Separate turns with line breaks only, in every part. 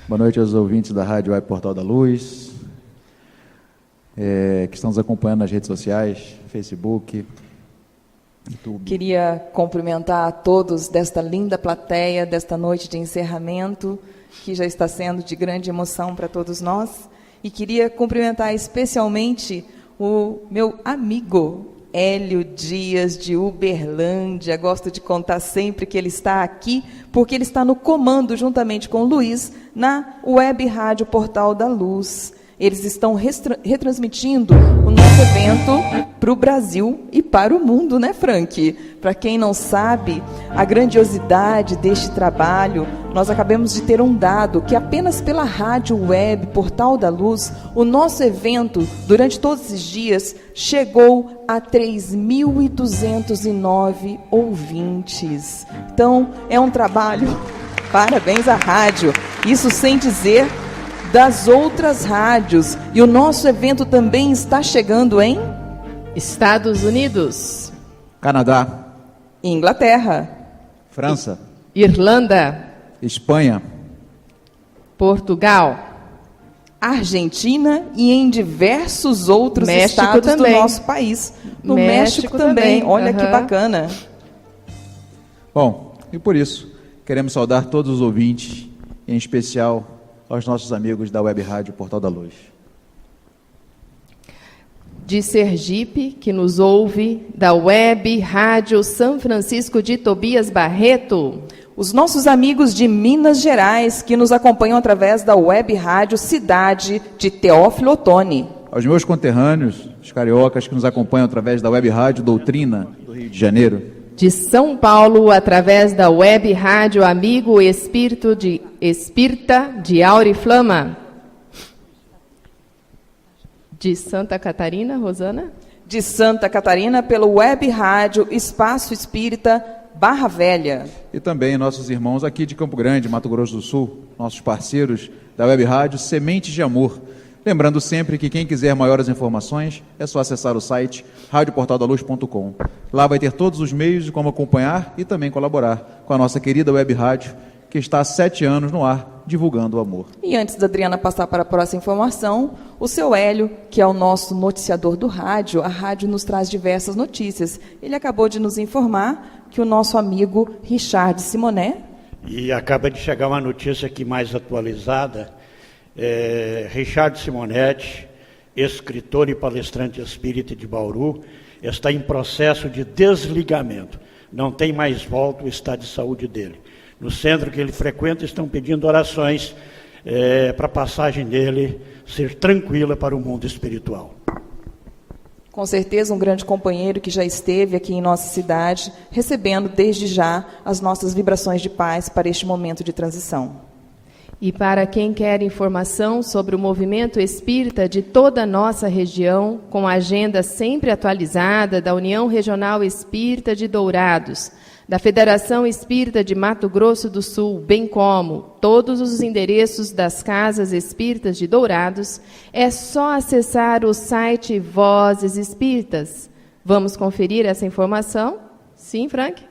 Boa noite aos ouvintes da Rádio Web Portal da Luz, que estão nos acompanhando nas redes sociais, Facebook, YouTube.
Queria cumprimentar a todos desta linda plateia, desta noite de encerramento, que já está sendo de grande emoção para todos nós. E queria cumprimentar especialmente o meu amigo Hélio Dias, de Uberlândia. Gosto de contar sempre que ele está aqui, porque ele está no comando, juntamente com o Luiz, na Web Rádio Portal da Luz. Eles estão retransmitindo o nosso evento para o Brasil e para o mundo, né, Frank? Para quem não sabe, a grandiosidade deste trabalho, nós acabamos de ter um dado que apenas pela Rádio Web Portal da Luz, o nosso evento, durante todos esses dias, chegou a 3.209 ouvintes. Então, é um trabalho, parabéns à rádio, isso sem dizer das outras rádios. E o nosso evento também está chegando em
Estados Unidos,
Canadá,
Inglaterra,
França,
Irlanda,
Espanha,
Portugal,
Argentina e em diversos outros
México
estados
também.
do nosso país. No México também. Olha que bacana.
Bom, e por isso, queremos saudar todos os ouvintes, em especial aos nossos amigos da Web Rádio Portal da Luz.
de Sergipe, que nos ouve, da Web Rádio São Francisco de Tobias Barreto.
Os nossos amigos de Minas Gerais, que nos acompanham através da Web Rádio Cidade de Teófilo Otoni.
Aos meus conterrâneos, os cariocas, que nos acompanham através da Web Rádio Doutrina, do Rio de Janeiro.
De São Paulo, através da Web Rádio Amigo Espírita de Auriflama. De Santa Catarina, Rosana?
De Santa Catarina, pelo Web Rádio Espaço Espírita Barra Velha.
E também nossos irmãos aqui de Campo Grande, Mato Grosso do Sul, nossos parceiros da Web Rádio Sementes de Amor. Lembrando sempre que quem quiser maiores informações, é só acessar o site radioportaldaluz.com. Lá vai ter todos os meios de como acompanhar e também colaborar com a nossa querida Web Rádio, que está há 7 anos no ar, divulgando o amor.
E antes da Adriana passar para a próxima informação, o seu Hélio, que é o nosso noticiador do rádio, a rádio nos traz diversas notícias. Ele acabou de nos informar que o nosso amigo Richard Simonet...
E acaba de chegar uma notícia aqui mais atualizada. Richard Simonet, escritor e palestrante espírita de Bauru, está em processo de desligamento. Não tem mais volta o estado de saúde dele. No centro que ele frequenta, estão pedindo orações para a passagem dele ser tranquila para o mundo espiritual.
Com certeza, um grande companheiro que já esteve aqui em nossa cidade, recebendo desde já as nossas vibrações de paz para este momento de transição.
E para quem quer informação sobre o movimento espírita de toda a nossa região, com a agenda sempre atualizada da União Regional Espírita de Dourados, da Federação Espírita de Mato Grosso do Sul, bem como todos os endereços das Casas Espíritas de Dourados, é só acessar o site Vozes Espíritas. Vamos conferir essa informação? Sim, Frank?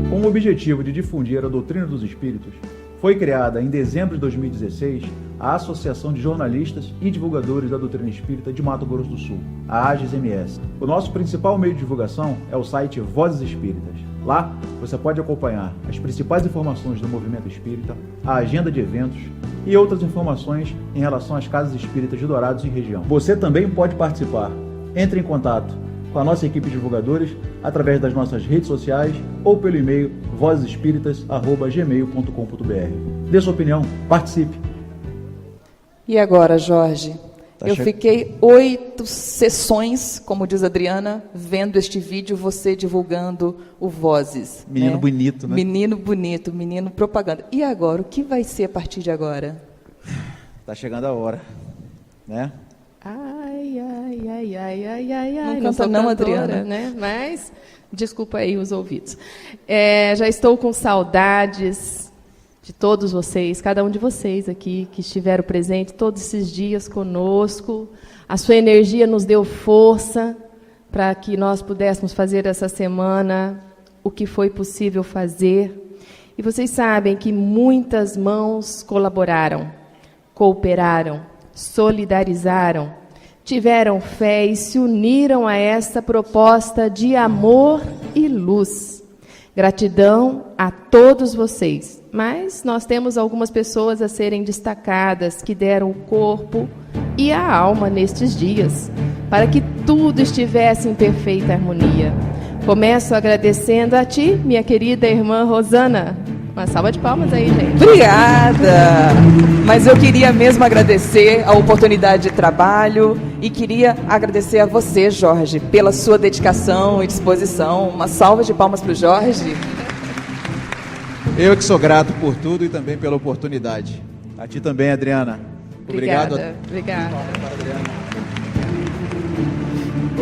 Com o objetivo de difundir a doutrina dos espíritos, foi criada em dezembro de 2016 a Associação de Jornalistas e Divulgadores da Doutrina Espírita de Mato Grosso do Sul, a AGES-MS. O nosso principal meio de divulgação é o site Vozes Espíritas. Lá, você pode acompanhar as principais informações do movimento espírita, a agenda de eventos e outras informações em relação às casas espíritas de Dourados e região. Você também pode participar. Entre em contato com a nossa equipe de divulgadores através das nossas redes sociais ou pelo e-mail vozespíritas@gmail.com.br. Dê sua opinião, participe.
E agora, Jorge? Eu fiquei 8 sessões, como diz a Adriana, vendo este vídeo, você divulgando o Vozes.
Menino bonito, né?
Menino bonito, menino propaganda. E agora, o que vai ser a partir de agora?
Está chegando a hora, né?
Ai, ai, ai, ai, ai, ai, ai.
Não canta não,
cantora,
Adriana.
Né? Mas, desculpa aí os ouvidos. Já estou com saudades de todos vocês, cada um de vocês aqui que estiveram presentes todos esses dias conosco. A sua energia nos deu força para que nós pudéssemos fazer essa semana o que foi possível fazer. E vocês sabem que muitas mãos colaboraram, cooperaram, solidarizaram, tiveram fé e se uniram a essa proposta de amor e luz. Gratidão a todos vocês. Mas nós temos algumas pessoas a serem destacadas, que deram o corpo e a alma nestes dias, para que tudo estivesse em perfeita harmonia. Começo agradecendo a ti, minha querida irmã Rosana. Uma salva de palmas aí, gente.
Obrigada! Mas eu queria mesmo agradecer a oportunidade de trabalho e queria agradecer a você, Jorge, pela sua dedicação e disposição. Uma salva de palmas para o Jorge.
Eu que sou grato por tudo e também pela oportunidade. A ti também, Adriana.
Obrigada. Obrigada.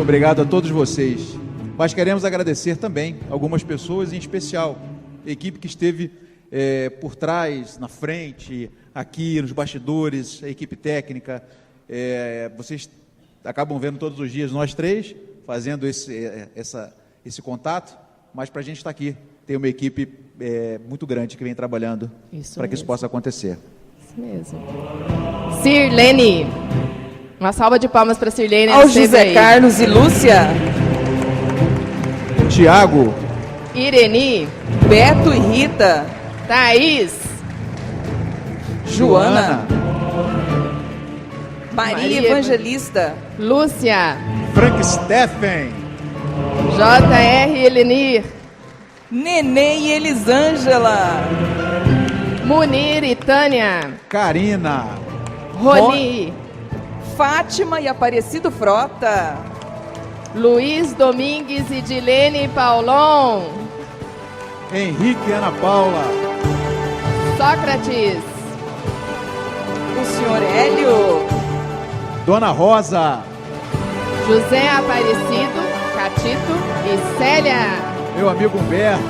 Obrigado a todos vocês. Mas queremos agradecer também algumas pessoas, em especial a equipe que esteve por trás, na frente, aqui nos bastidores, a equipe técnica. Vocês acabam vendo todos os dias nós três fazendo esse contato, mas para a gente estar aqui, tem uma equipe muito grande que vem trabalhando para que isso possa acontecer.
Isso mesmo. Sirlene. Uma salva de palmas para Sirlene.
Ao José
aí.
Carlos e Lúcia.
Tiago.
Ireni.
Beto e Rita.
Thaís.
Joana. Maria Evangelista.
Lúcia.
Frank Steffen.
J.R. Elenir.
Nenê e Elisângela.
Munir e Tânia.
Karina.
Roni.
Fátima e Aparecido Frota.
Luiz Domingues e Dilene Paulon.
Henrique e Ana Paula.
Sócrates.
O senhor Hélio.
Dona Rosa.
José Aparecido, Catito e Célia.
Meu amigo Humberto.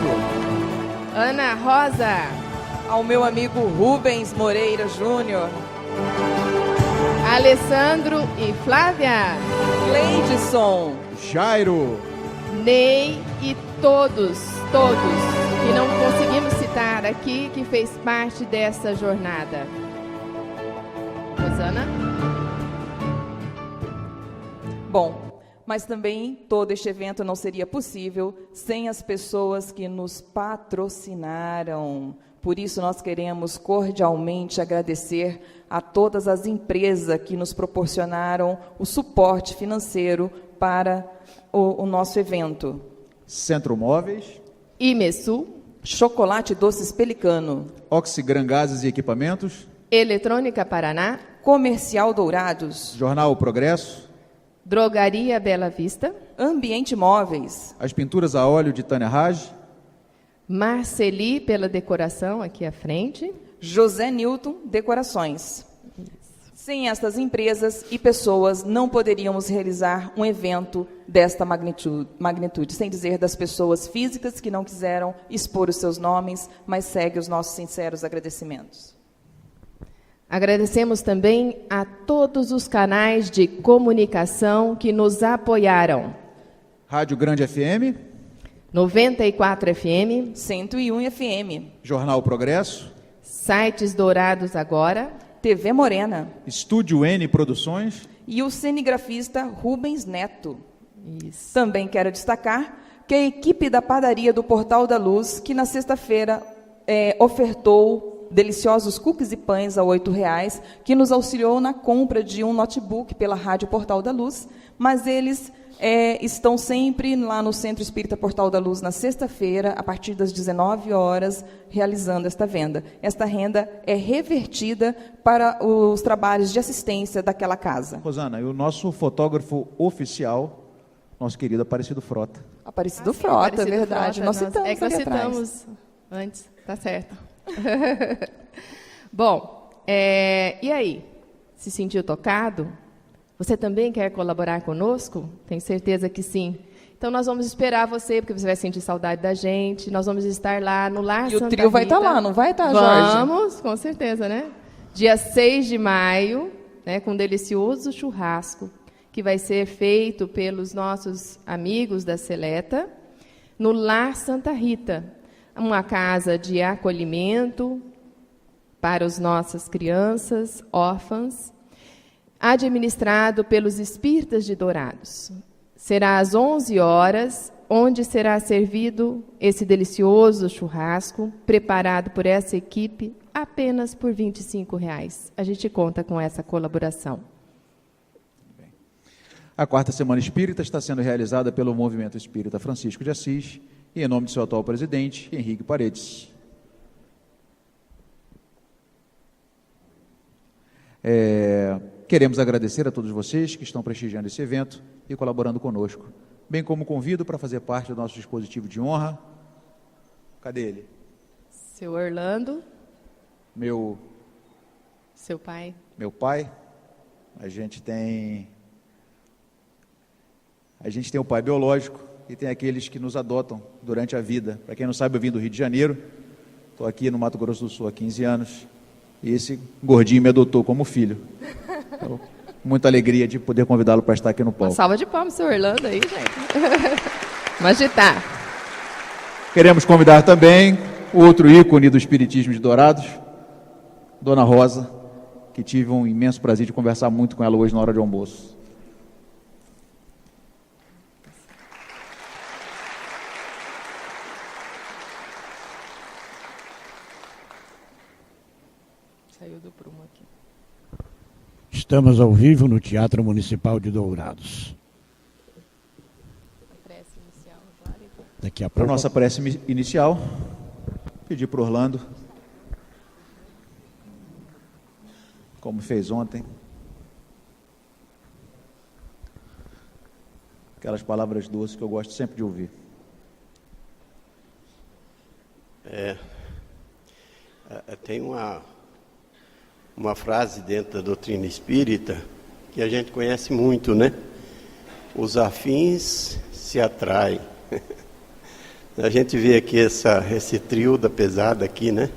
Ana Rosa.
Ao meu amigo Rubens Moreira Júnior.
Alessandro e Flávia.
Cleidson.
Jairo.
Ney e todos que não conseguimos citar aqui, que fez parte dessa jornada. Rosana?
Bom, mas também todo este evento não seria possível sem as pessoas que nos patrocinaram. Por isso, nós queremos cordialmente agradecer a todas as empresas que nos proporcionaram o suporte financeiro para o nosso evento.
Centro Móveis.
Imesul.
Chocolate Doces Pelicano.
Oxigran Gases e Equipamentos.
Eletrônica Paraná.
Comercial Dourados.
Jornal O Progresso.
Drogaria Bela Vista.
Ambiente Móveis.
As pinturas a óleo de Tânia Raj.
Marceli pela decoração aqui à frente.
José Newton Decorações. Sem estas empresas e pessoas, não poderíamos realizar um evento desta magnitude, sem dizer das pessoas físicas que não quiseram expor os seus nomes, mas segue os nossos sinceros agradecimentos.
Agradecemos também a todos os canais de comunicação que nos apoiaram.
Rádio Grande FM.
94 FM.
101 FM.
Jornal Progresso.
Sites Dourados Agora.
TV Morena.
Estúdio N Produções.
E o cinegrafista Rubens Neto.
Isso.
Também quero destacar que a equipe da padaria do Portal da Luz, que na sexta-feira ofertou deliciosos cookies e pães a R$8, que nos auxiliou na compra de um notebook pela Rádio Portal da Luz, mas eles estão sempre lá no Centro Espírita Portal da Luz, na sexta-feira, a partir das 19 horas, realizando esta venda. Esta renda é revertida para os trabalhos de assistência daquela casa.
Rosana, e o nosso fotógrafo oficial, nosso querido Aparecido Frota.
Aparecido Frota,
Aparecido
verdade.
Frota,
Nós citamos
é que nós
ali atrás.
citamos antes, tá certo. Bom, e aí? Se sentiu tocado? Você também quer colaborar conosco? Tenho certeza que sim. Então, nós vamos esperar você, porque você vai sentir saudade da gente. Nós vamos estar lá no Lar
E
Santa
o trio vai
Rita.
estar lá, não vai estar, Jorge?
Vamos, com certeza, né? Dia 6 de maio, né, com um delicioso churrasco, que vai ser feito pelos nossos amigos da Seleta, no Lar Santa Rita, uma casa de acolhimento para as nossas crianças órfãs, administrado pelos Espíritas de Dourados. Será às 11 horas, onde será servido esse delicioso churrasco, preparado por essa equipe, apenas por R$ 25,00. A gente conta com essa colaboração.
A quarta Semana Espírita está sendo realizada pelo Movimento Espírita Francisco de Assis e em nome de seu atual presidente, Henrique Paredes. Queremos agradecer a todos vocês que estão prestigiando esse evento e colaborando conosco, bem como convido para fazer parte do nosso dispositivo de honra. Cadê ele?
Seu Orlando. Seu pai.
Meu pai. A gente tem o pai biológico e tem aqueles que nos adotam durante a vida. Para quem não sabe, eu vim do Rio de Janeiro, estou aqui no Mato Grosso do Sul há 15 anos, e esse gordinho me adotou como filho. Então, muita alegria de poder convidá-lo para estar aqui no palco.
Uma salva de palmas, seu Orlando, aí, gente. Vamos agitar.
Queremos convidar também o outro ícone do Espiritismo de Dourados, Dona Rosa, que tive um imenso prazer de conversar muito com ela hoje na hora de almoço.
Saiu do prumo aqui.
Estamos ao vivo no Teatro Municipal de Dourados.
A prece inicial agora.
Daqui a
Para a
pouco.
nossa prece inicial, pedir para o Orlando, como fez ontem, aquelas palavras doces que eu gosto sempre de ouvir.
Tem uma frase dentro da doutrina espírita que a gente conhece muito, né? Os afins se atraem. A gente vê aqui esse trio da pesada aqui, né?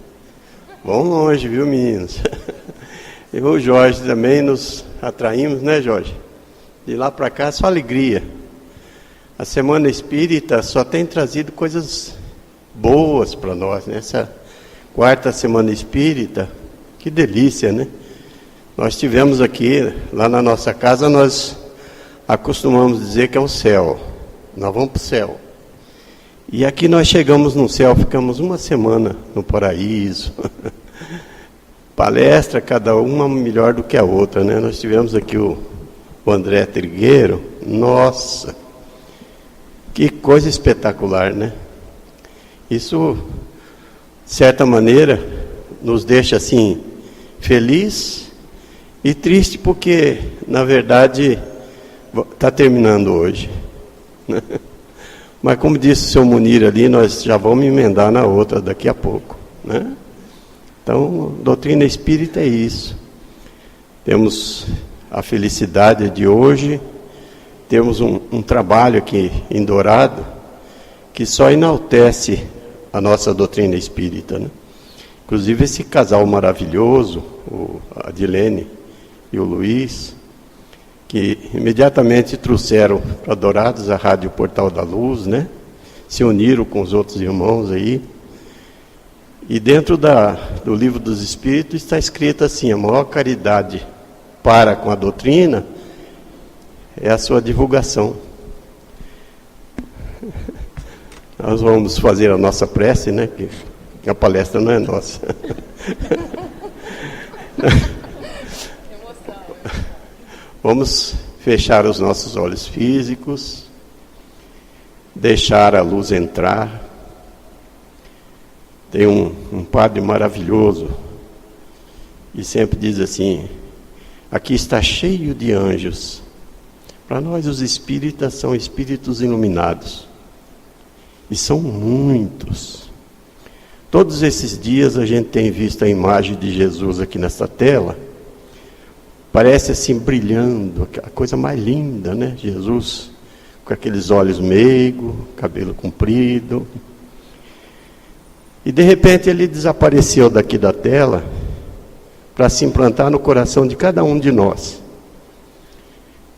Vão longe, viu, meninos? Eu e o Jorge também nos atraímos, né, Jorge? De lá para cá, só alegria. A Semana Espírita só tem trazido coisas boas para nós, né? Essa quarta Semana Espírita, que delícia, né? Nós tivemos aqui, lá na nossa casa, nós acostumamos dizer que é o céu. Nós vamos para o céu. E aqui nós chegamos no céu, ficamos uma semana no paraíso. Palestra, cada uma melhor do que a outra, né? Nós tivemos aqui o André Trigueiro. Nossa, que coisa espetacular, né? Isso, de certa maneira, nos deixa assim feliz e triste, porque na verdade está terminando hoje, né? Mas como disse o seu Munir ali, nós já vamos emendar na outra daqui a pouco, né? Então, doutrina espírita é isso. Temos a felicidade de hoje, temos um trabalho aqui em Dourado que só enaltece a nossa doutrina espírita, né? Inclusive esse casal maravilhoso, a Adilene e o Luiz, que imediatamente trouxeram para Dourados a Rádio Portal da Luz, né? Se uniram com os outros irmãos aí. E dentro do Livro dos Espíritos está escrito assim: a maior caridade para com a doutrina é a sua divulgação. Nós vamos fazer a nossa prece, né? Que a palestra não é nossa. Vamos fechar os nossos olhos físicos, deixar a luz entrar. Tem um padre maravilhoso e sempre diz assim: aqui está cheio de anjos. Para nós os espíritas são espíritos iluminados. E são muitos. Todos esses dias a gente tem visto a imagem de Jesus aqui nessa tela. Parece assim brilhando, a coisa mais linda, né? Jesus com aqueles olhos meigos, cabelo comprido. E de repente ele desapareceu daqui da tela para se implantar no coração de cada um de nós.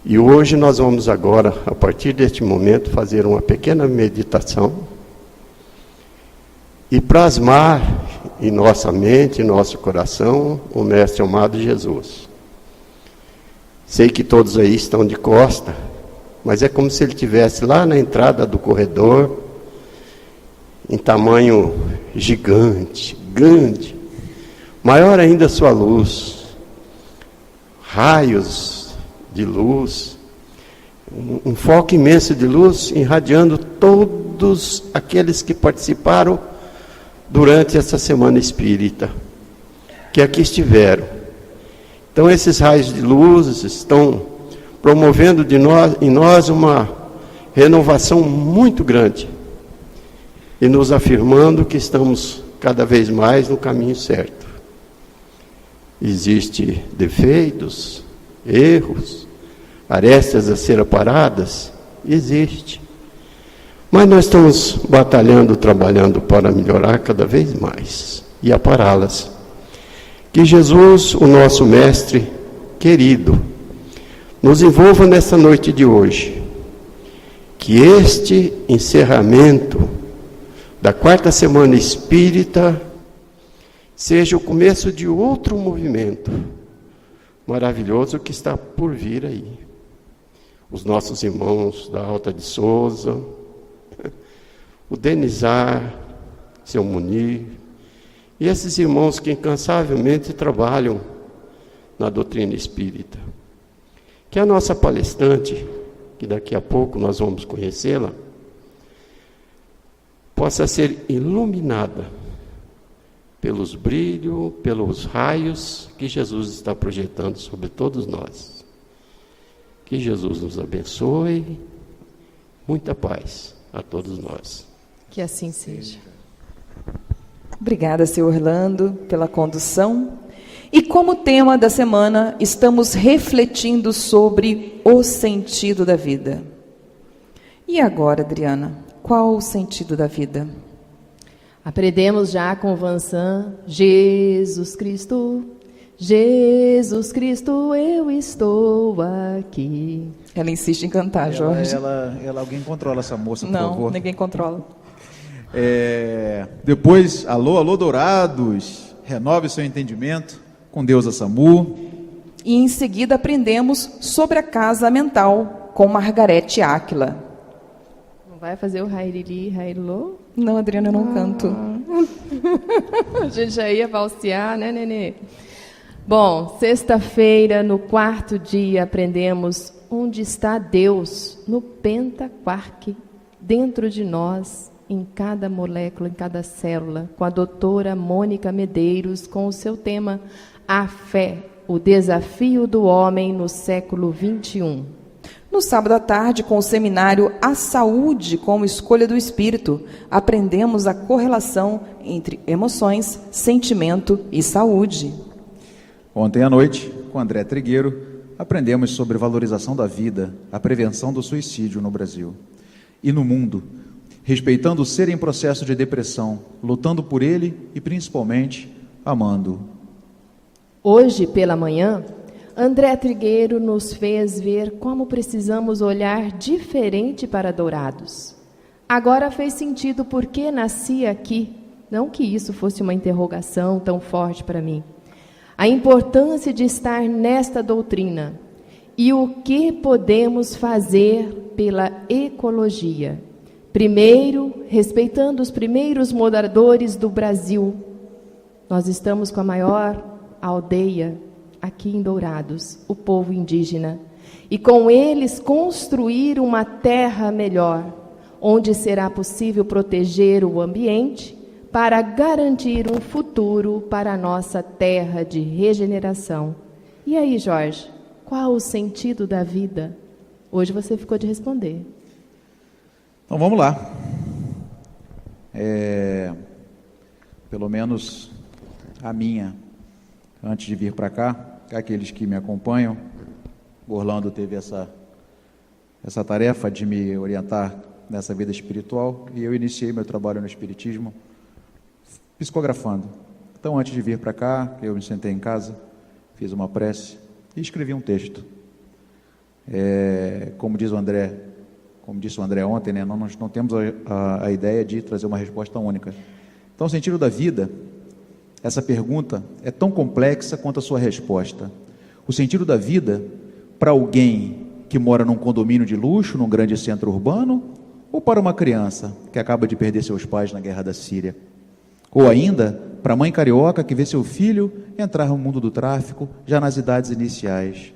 E hoje nós vamos agora, a partir deste momento, fazer uma pequena meditação e plasmar em nossa mente, em nosso coração, o Mestre amado Jesus. Sei que todos aí estão de costa, mas é como se ele estivesse lá na entrada do corredor, em tamanho gigante, grande, maior ainda a sua luz, raios de luz, um foco imenso de luz irradiando todos aqueles que participaram durante essa semana espírita, que aqui estiveram. Então esses raios de luz estão promovendo em nós uma renovação muito grande e nos afirmando que estamos cada vez mais no caminho certo. Existem defeitos, erros, arestas a ser aparadas? Existe. Mas nós estamos batalhando, trabalhando para melhorar cada vez mais e apará-las. Que Jesus, o nosso Mestre querido, nos envolva nessa noite de hoje. Que este encerramento da quarta semana espírita seja o começo de outro movimento maravilhoso que está por vir aí. Os nossos irmãos da Alta de Souza, o Denizar, seu Munir, e esses irmãos que incansavelmente trabalham na doutrina espírita. Que a nossa palestrante, que daqui a pouco nós vamos conhecê-la, possa ser iluminada pelos brilhos, pelos raios que Jesus está projetando sobre todos nós. Que Jesus nos abençoe, muita paz a todos nós.
Que assim seja.
Obrigada, senhor Orlando, pela condução. E como tema da semana, estamos refletindo sobre o sentido da vida. E agora, Adriana, qual o sentido da vida?
Aprendemos já com o Vansan, Jesus Cristo, eu estou aqui.
Ela insiste em cantar, Jorge.
Alguém controla essa moça, por
Não,
favor.
ninguém controla.
Depois, alô Dourados, renove seu entendimento, com Deus a Samu.
E em seguida aprendemos sobre a casa mental com Margarete Áquila.
Não vai fazer o Hairili, Hairilo?
Não, Adriana, eu não canto.
A gente já ia valsear, né, Nenê? Bom, sexta-feira, no quarto dia, aprendemos onde está Deus, no Pentaquarque, dentro de nós, em cada molécula, em cada célula, com a doutora Mônica Medeiros, com o seu tema A Fé, o desafio do homem no século XXI.
No sábado à tarde, com o seminário A Saúde como Escolha do Espírito, aprendemos a correlação entre emoções, sentimento e saúde.
Ontem à noite, com André Trigueiro, aprendemos sobre valorização da vida, a prevenção do suicídio no Brasil e no mundo, respeitando o ser em processo de depressão, lutando por ele e, principalmente, amando.
Hoje, pela manhã, André Trigueiro nos fez ver como precisamos olhar diferente para Dourados. Agora fez sentido porque nasci aqui, não que isso fosse uma interrogação tão forte para mim. A importância de estar nesta doutrina e o que podemos fazer pela ecologia. Primeiro, respeitando os primeiros moradores do Brasil. Nós estamos com a maior aldeia aqui em Dourados, o povo indígena, e com eles construir uma terra melhor, onde será possível proteger o ambiente para garantir um futuro para a nossa terra de regeneração. E aí, Jorge, qual o sentido da vida? Hoje você ficou de responder.
Então vamos lá. Pelo menos a minha, antes de vir para cá, aqueles que me acompanham, o Orlando teve essa tarefa de me orientar nessa vida espiritual e eu iniciei meu trabalho no Espiritismo psicografando. Então, antes de vir para cá, eu me sentei em casa, fiz uma prece e escrevi um texto. Como disse o André ontem, né, nós não temos a ideia de trazer uma resposta única. Então, o sentido da vida, essa pergunta é tão complexa quanto a sua resposta. O sentido da vida, para alguém que mora num condomínio de luxo, num grande centro urbano, ou para uma criança que acaba de perder seus pais na guerra da Síria? Ou ainda, para a mãe carioca que vê seu filho entrar no mundo do tráfico já nas idades iniciais?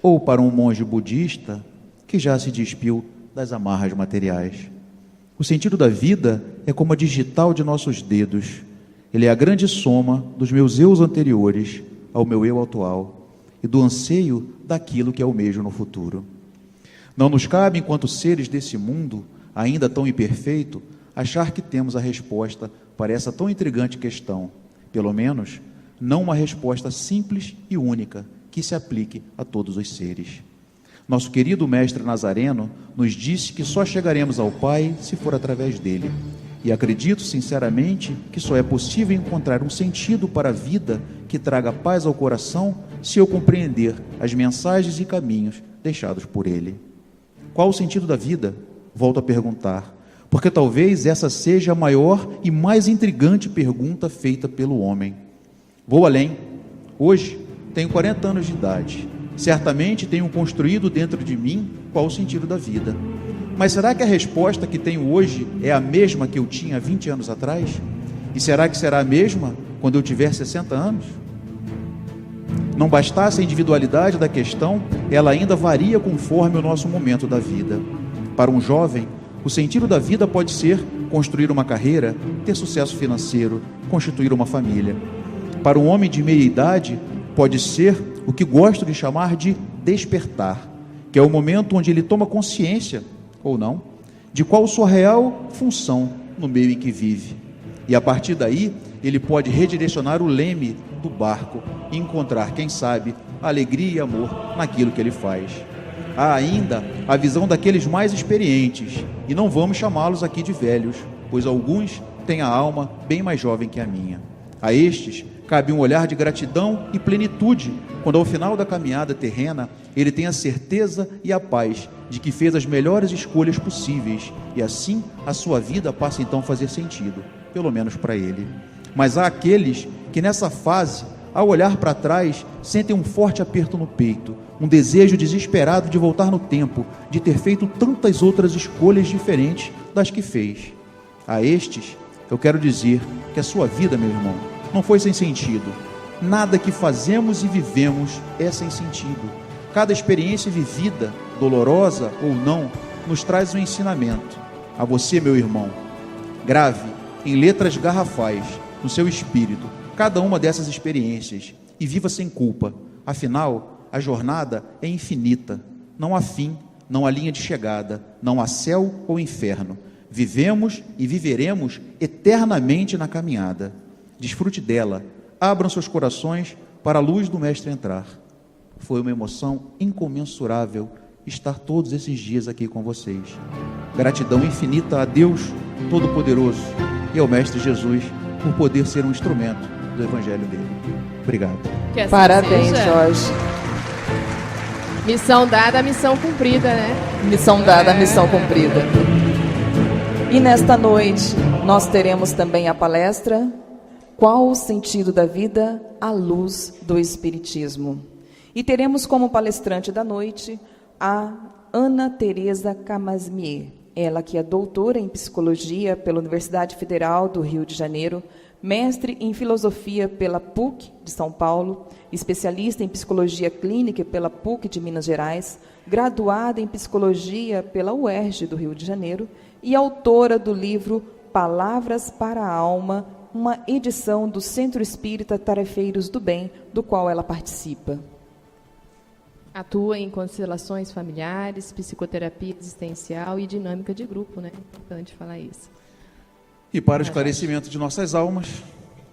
Ou para um monge budista que já se despiu das amarras materiais? O sentido da vida é como a digital de nossos dedos. Ele é a grande soma dos meus eus anteriores ao meu eu atual e do anseio daquilo que almejo no futuro. Não nos cabe, enquanto seres desse mundo, ainda tão imperfeito, achar que temos a resposta para essa tão intrigante questão. Pelo menos, não uma resposta simples e única que se aplique a todos os seres. Nosso querido mestre Nazareno nos disse que só chegaremos ao Pai se for através dele. E acredito sinceramente que só é possível encontrar um sentido para a vida que traga paz ao coração se eu compreender as mensagens e caminhos deixados por ele. Qual o sentido da vida? Volto a perguntar, porque talvez essa seja a maior e mais intrigante pergunta feita pelo homem. Vou além. Hoje tenho 40 anos de idade. Certamente tenho construído dentro de mim qual o sentido da vida. Mas será que a resposta que tenho hoje é a mesma que eu tinha 20 anos atrás? E será que será a mesma quando eu tiver 60 anos? Não bastasse a individualidade da questão, ela ainda varia conforme o nosso momento da vida. Para um jovem, o sentido da vida pode ser construir uma carreira, ter sucesso financeiro, constituir uma família. Para um homem de meia idade, pode ser o que gosto de chamar de despertar, que é o momento onde ele toma consciência, ou não, de qual sua real função no meio em que vive. E a partir daí, ele pode redirecionar o leme do barco e encontrar, quem sabe, alegria e amor naquilo que ele faz. Há ainda a visão daqueles mais experientes, e não vamos chamá-los aqui de velhos, pois alguns têm a alma bem mais jovem que a minha. A estes cabe um olhar de gratidão e plenitude, quando ao final da caminhada terrena ele tem a certeza e a paz de que fez as melhores escolhas possíveis, e assim a sua vida passa então a fazer sentido, pelo menos para ele. Mas há aqueles que nessa fase, ao olhar para trás, sentem um forte aperto no peito, um desejo desesperado de voltar no tempo, de ter feito tantas outras escolhas diferentes das que fez. A estes, eu quero dizer que a sua vida, meu irmão, não foi sem sentido. Nada que fazemos e vivemos é sem sentido. Cada experiência vivida, dolorosa ou não, nos traz um ensinamento. A você, meu irmão, grave em letras garrafais, no seu espírito, cada uma dessas experiências e viva sem culpa. Afinal, a jornada é infinita. Não há fim, não há linha de chegada, não há céu ou inferno. Vivemos e viveremos eternamente na caminhada. Desfrute dela, abram seus corações para a luz do Mestre entrar. Foi uma emoção incomensurável estar todos esses dias aqui com vocês. Gratidão infinita a Deus Todo-Poderoso e ao Mestre Jesus por poder ser um instrumento do Evangelho dele. Obrigado.
Que assim
Parabéns,
seja.
Jorge.
Missão dada, missão cumprida, né?
Missão dada, missão cumprida. E nesta noite, nós teremos também a palestra Qual o sentido da vida à luz do Espiritismo? E teremos como palestrante da noite a Ana Teresa Camasmier. Ela que é doutora em Psicologia pela Universidade Federal do Rio de Janeiro, mestre em Filosofia pela PUC de São Paulo, especialista em Psicologia Clínica pela PUC de Minas Gerais, graduada em Psicologia pela UERJ do Rio de Janeiro e autora do livro Palavras para a Alma, uma edição do Centro Espírita Tarefeiros do Bem, do qual ela participa.
Atua em constelações familiares, psicoterapia existencial e dinâmica de grupo, né? Importante falar isso.
E para o esclarecimento de nossas almas,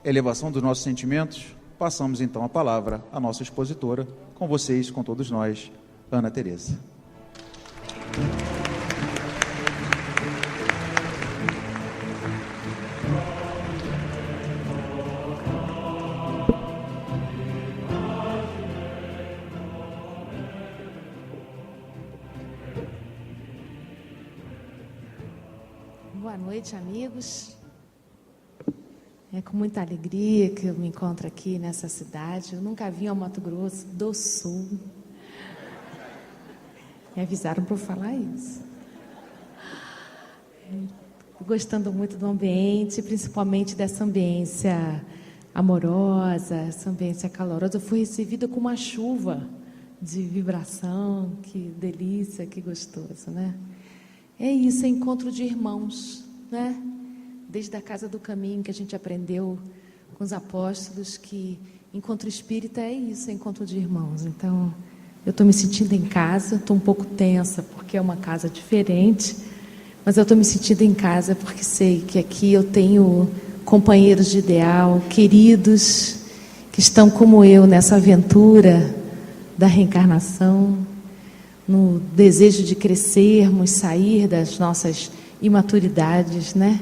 elevação dos nossos sentimentos, passamos então a palavra à nossa expositora, com vocês, com todos nós, Ana Teresa.
Boa noite, amigos. É com muita alegria que eu me encontro aqui nessa cidade. Eu nunca vim ao Mato Grosso do Sul. Me avisaram para eu falar isso. Gostando muito do ambiente, principalmente dessa ambiência amorosa, essa ambiência calorosa. Eu fui recebida com uma chuva de vibração. Que delícia, que gostoso, né? É isso, é encontro de irmãos, né? Desde a Casa do Caminho, que a gente aprendeu com os apóstolos, que encontro espírita é isso, é encontro de irmãos. Então, eu estou me sentindo em casa, estou um pouco tensa, porque é uma casa diferente, mas eu estou me sentindo em casa porque sei que aqui eu tenho companheiros de ideal, queridos, que estão como eu nessa aventura da reencarnação, no desejo de crescermos, sair das nossas imaturidades, né?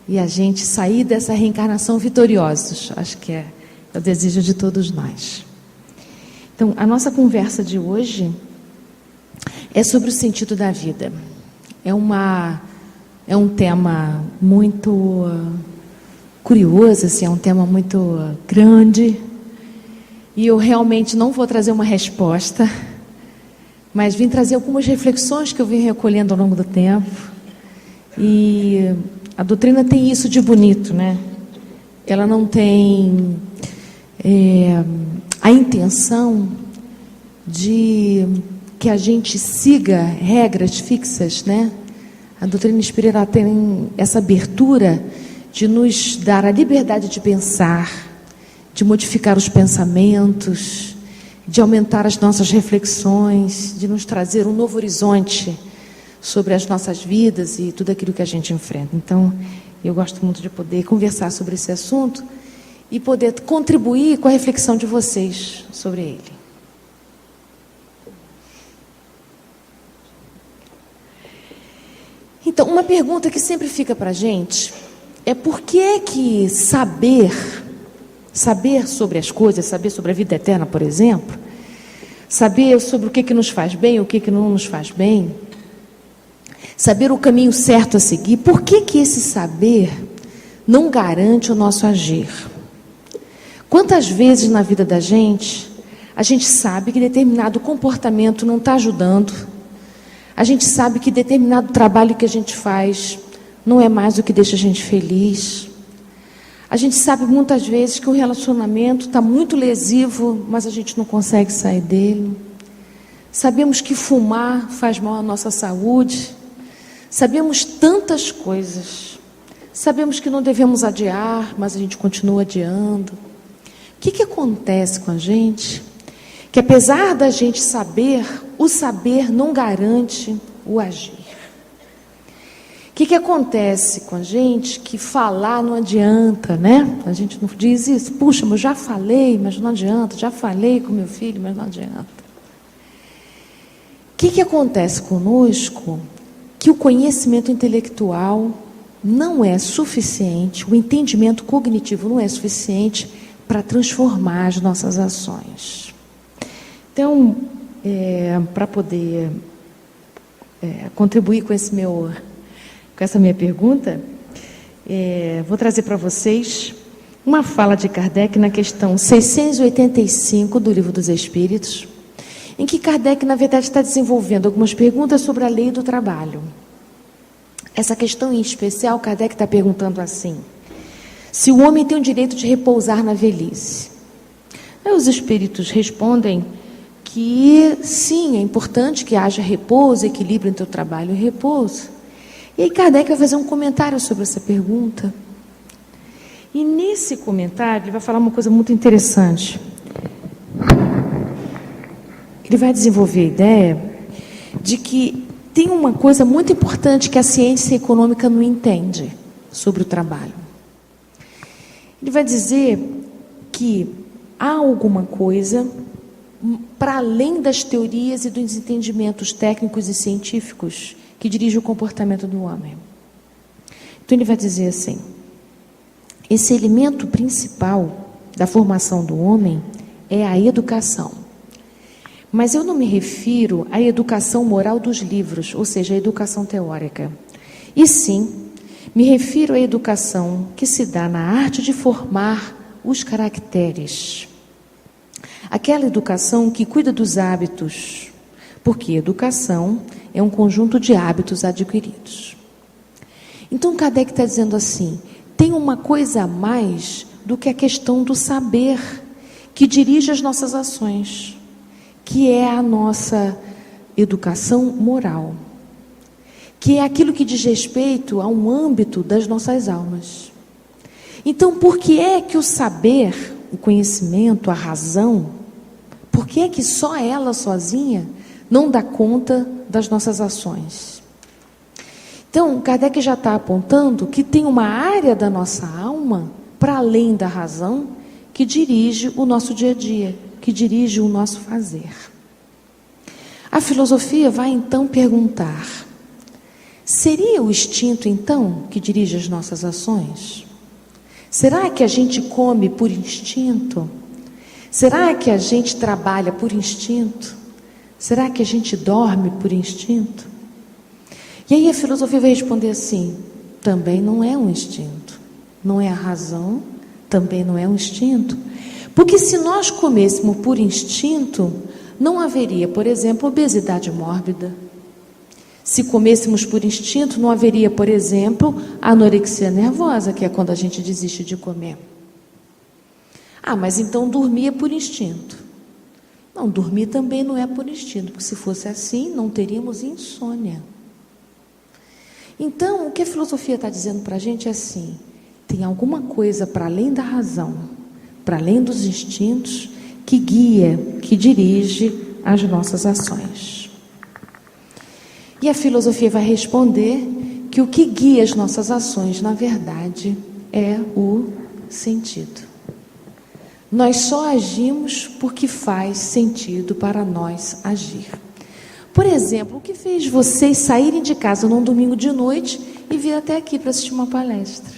E a gente sair dessa reencarnação vitoriosos. Acho que é o desejo de todos nós. Então, a nossa conversa de hoje é sobre o sentido da vida. É um tema muito curioso, assim, é um tema muito grande. E eu realmente não vou trazer uma resposta, mas vim trazer algumas reflexões que eu vim recolhendo ao longo do tempo. E a doutrina tem isso de bonito, né? Ela não tem a intenção de que a gente siga regras fixas, né? A doutrina espírita tem essa abertura de nos dar a liberdade de pensar, de modificar os pensamentos, de aumentar as nossas reflexões, de nos trazer um novo horizonte sobre as nossas vidas e tudo aquilo que a gente enfrenta. Então, eu gosto muito de poder conversar sobre esse assunto e poder contribuir com a reflexão de vocês sobre ele. Então, uma pergunta que sempre fica para a gente é por que é que saber sobre as coisas, saber sobre a vida eterna, por exemplo, saber sobre o que nos faz bem, o que não nos faz bem, saber o caminho certo a seguir, por que esse saber não garante o nosso agir? Quantas vezes na vida da gente, a gente sabe que determinado comportamento não está ajudando, a gente sabe que determinado trabalho que a gente faz não é mais o que deixa a gente feliz, a gente sabe muitas vezes que o relacionamento está muito lesivo, mas a gente não consegue sair dele, sabemos que fumar faz mal à nossa saúde, sabemos tantas coisas, sabemos que não devemos adiar, mas a gente continua adiando. O que acontece com a gente? Que apesar da gente saber, o saber não garante o agir. O que acontece com a gente? Que falar não adianta, né? A gente não diz isso, puxa, mas eu já falei, mas não adianta, já falei com meu filho, mas não adianta. O que acontece conosco? Que o conhecimento intelectual não é suficiente, o entendimento cognitivo não é suficiente para transformar as nossas ações. Então, para poder contribuir com essa minha pergunta, vou trazer para vocês uma fala de Kardec na questão 685 do Livro dos Espíritos, em que Kardec, na verdade, está desenvolvendo algumas perguntas sobre a lei do trabalho. Essa questão em especial, Kardec está perguntando assim: se o homem tem o direito de repousar na velhice? Aí os espíritos respondem que sim, é importante que haja repouso, equilíbrio entre o trabalho e o repouso. E aí Kardec vai fazer um comentário sobre essa pergunta. E nesse comentário ele vai falar uma coisa muito interessante. Ele vai desenvolver a ideia de que tem uma coisa muito importante que a ciência econômica não entende sobre o trabalho. Ele vai dizer que há alguma coisa para além das teorias e dos entendimentos técnicos e científicos que dirige o comportamento do homem. Então ele vai dizer assim: esse elemento principal da formação do homem é a educação. Mas eu não me refiro à educação moral dos livros, ou seja, a educação teórica. E sim, Me refiro à educação que se dá na arte de formar os caracteres. Aquela educação que cuida dos hábitos, porque educação é um conjunto de hábitos adquiridos. Então Kardec está dizendo assim, tem uma coisa a mais do que a questão do saber que dirige as nossas ações, que é a nossa educação moral, que é aquilo que diz respeito a um âmbito das nossas almas. Então, por que é que o saber, o conhecimento, a razão, por que é que só ela sozinha não dá conta das nossas ações? Então, Kardec já está apontando que tem uma área da nossa alma, para além da razão, que dirige o nosso dia a dia, que dirige o nosso fazer. A filosofia vai então perguntar, seria o instinto então que dirige as nossas ações? Será que a gente come por instinto? Será que a gente trabalha por instinto? Será que a gente dorme por instinto? E aí a filosofia vai responder assim, também não é um instinto, não é a razão, também não é um instinto, porque se nós comêssemos por instinto, não haveria, por exemplo, obesidade mórbida. Se comêssemos por instinto, não haveria, por exemplo, anorexia nervosa, que é quando a gente desiste de comer. Ah, mas então dormir é por instinto. Não, dormir também não é por instinto, porque se fosse assim, não teríamos insônia. Então, o que a filosofia está dizendo para a gente é assim, tem alguma coisa para além da razão, para além dos instintos, que guia, que dirige as nossas ações. E a filosofia vai responder que o que guia as nossas ações, na verdade, é o sentido. Nós só agimos porque faz sentido para nós agir. Por exemplo, o que fez vocês saírem de casa num domingo de noite e vir até aqui para assistir uma palestra?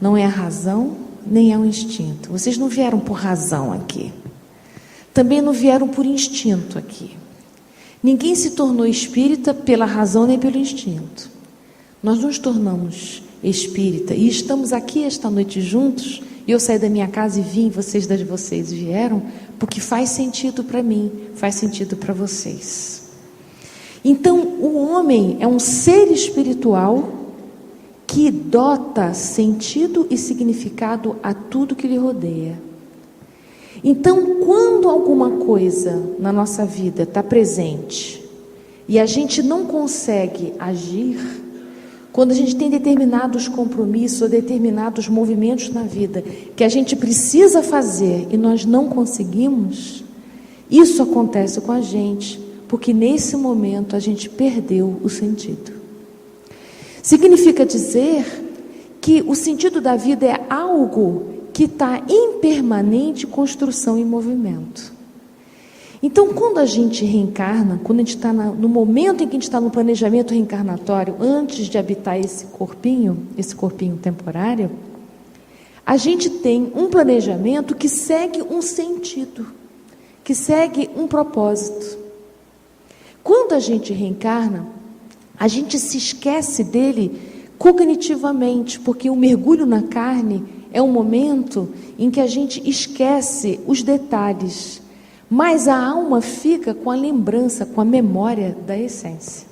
Não é a razão, nem é o instinto. Vocês não vieram por razão aqui. Também não vieram por instinto aqui. Ninguém se tornou espírita pela razão nem pelo instinto. Nós nos tornamos espírita e estamos aqui esta noite juntos. E eu saí da minha casa e vim, vocês das vocês vieram, porque faz sentido para mim, faz sentido para vocês. Então, o homem é um ser espiritual que dota sentido e significado a tudo que lhe rodeia. Então, quando alguma coisa na nossa vida está presente e a gente não consegue agir, quando a gente tem determinados compromissos ou determinados movimentos na vida que a gente precisa fazer e nós não conseguimos, isso acontece com a gente, porque nesse momento a gente perdeu o sentido. Significa dizer que o sentido da vida é algo que está em permanente construção e movimento. Então, quando a gente reencarna, quando a gente está no momento em que a gente está no planejamento reencarnatório, antes de habitar esse corpinho temporário, a gente tem um planejamento que segue um sentido, que segue um propósito. Quando a gente reencarna, a gente se esquece dele cognitivamente, porque o mergulho na carne é um momento em que a gente esquece os detalhes, mas a alma fica com a lembrança, com a memória da essência.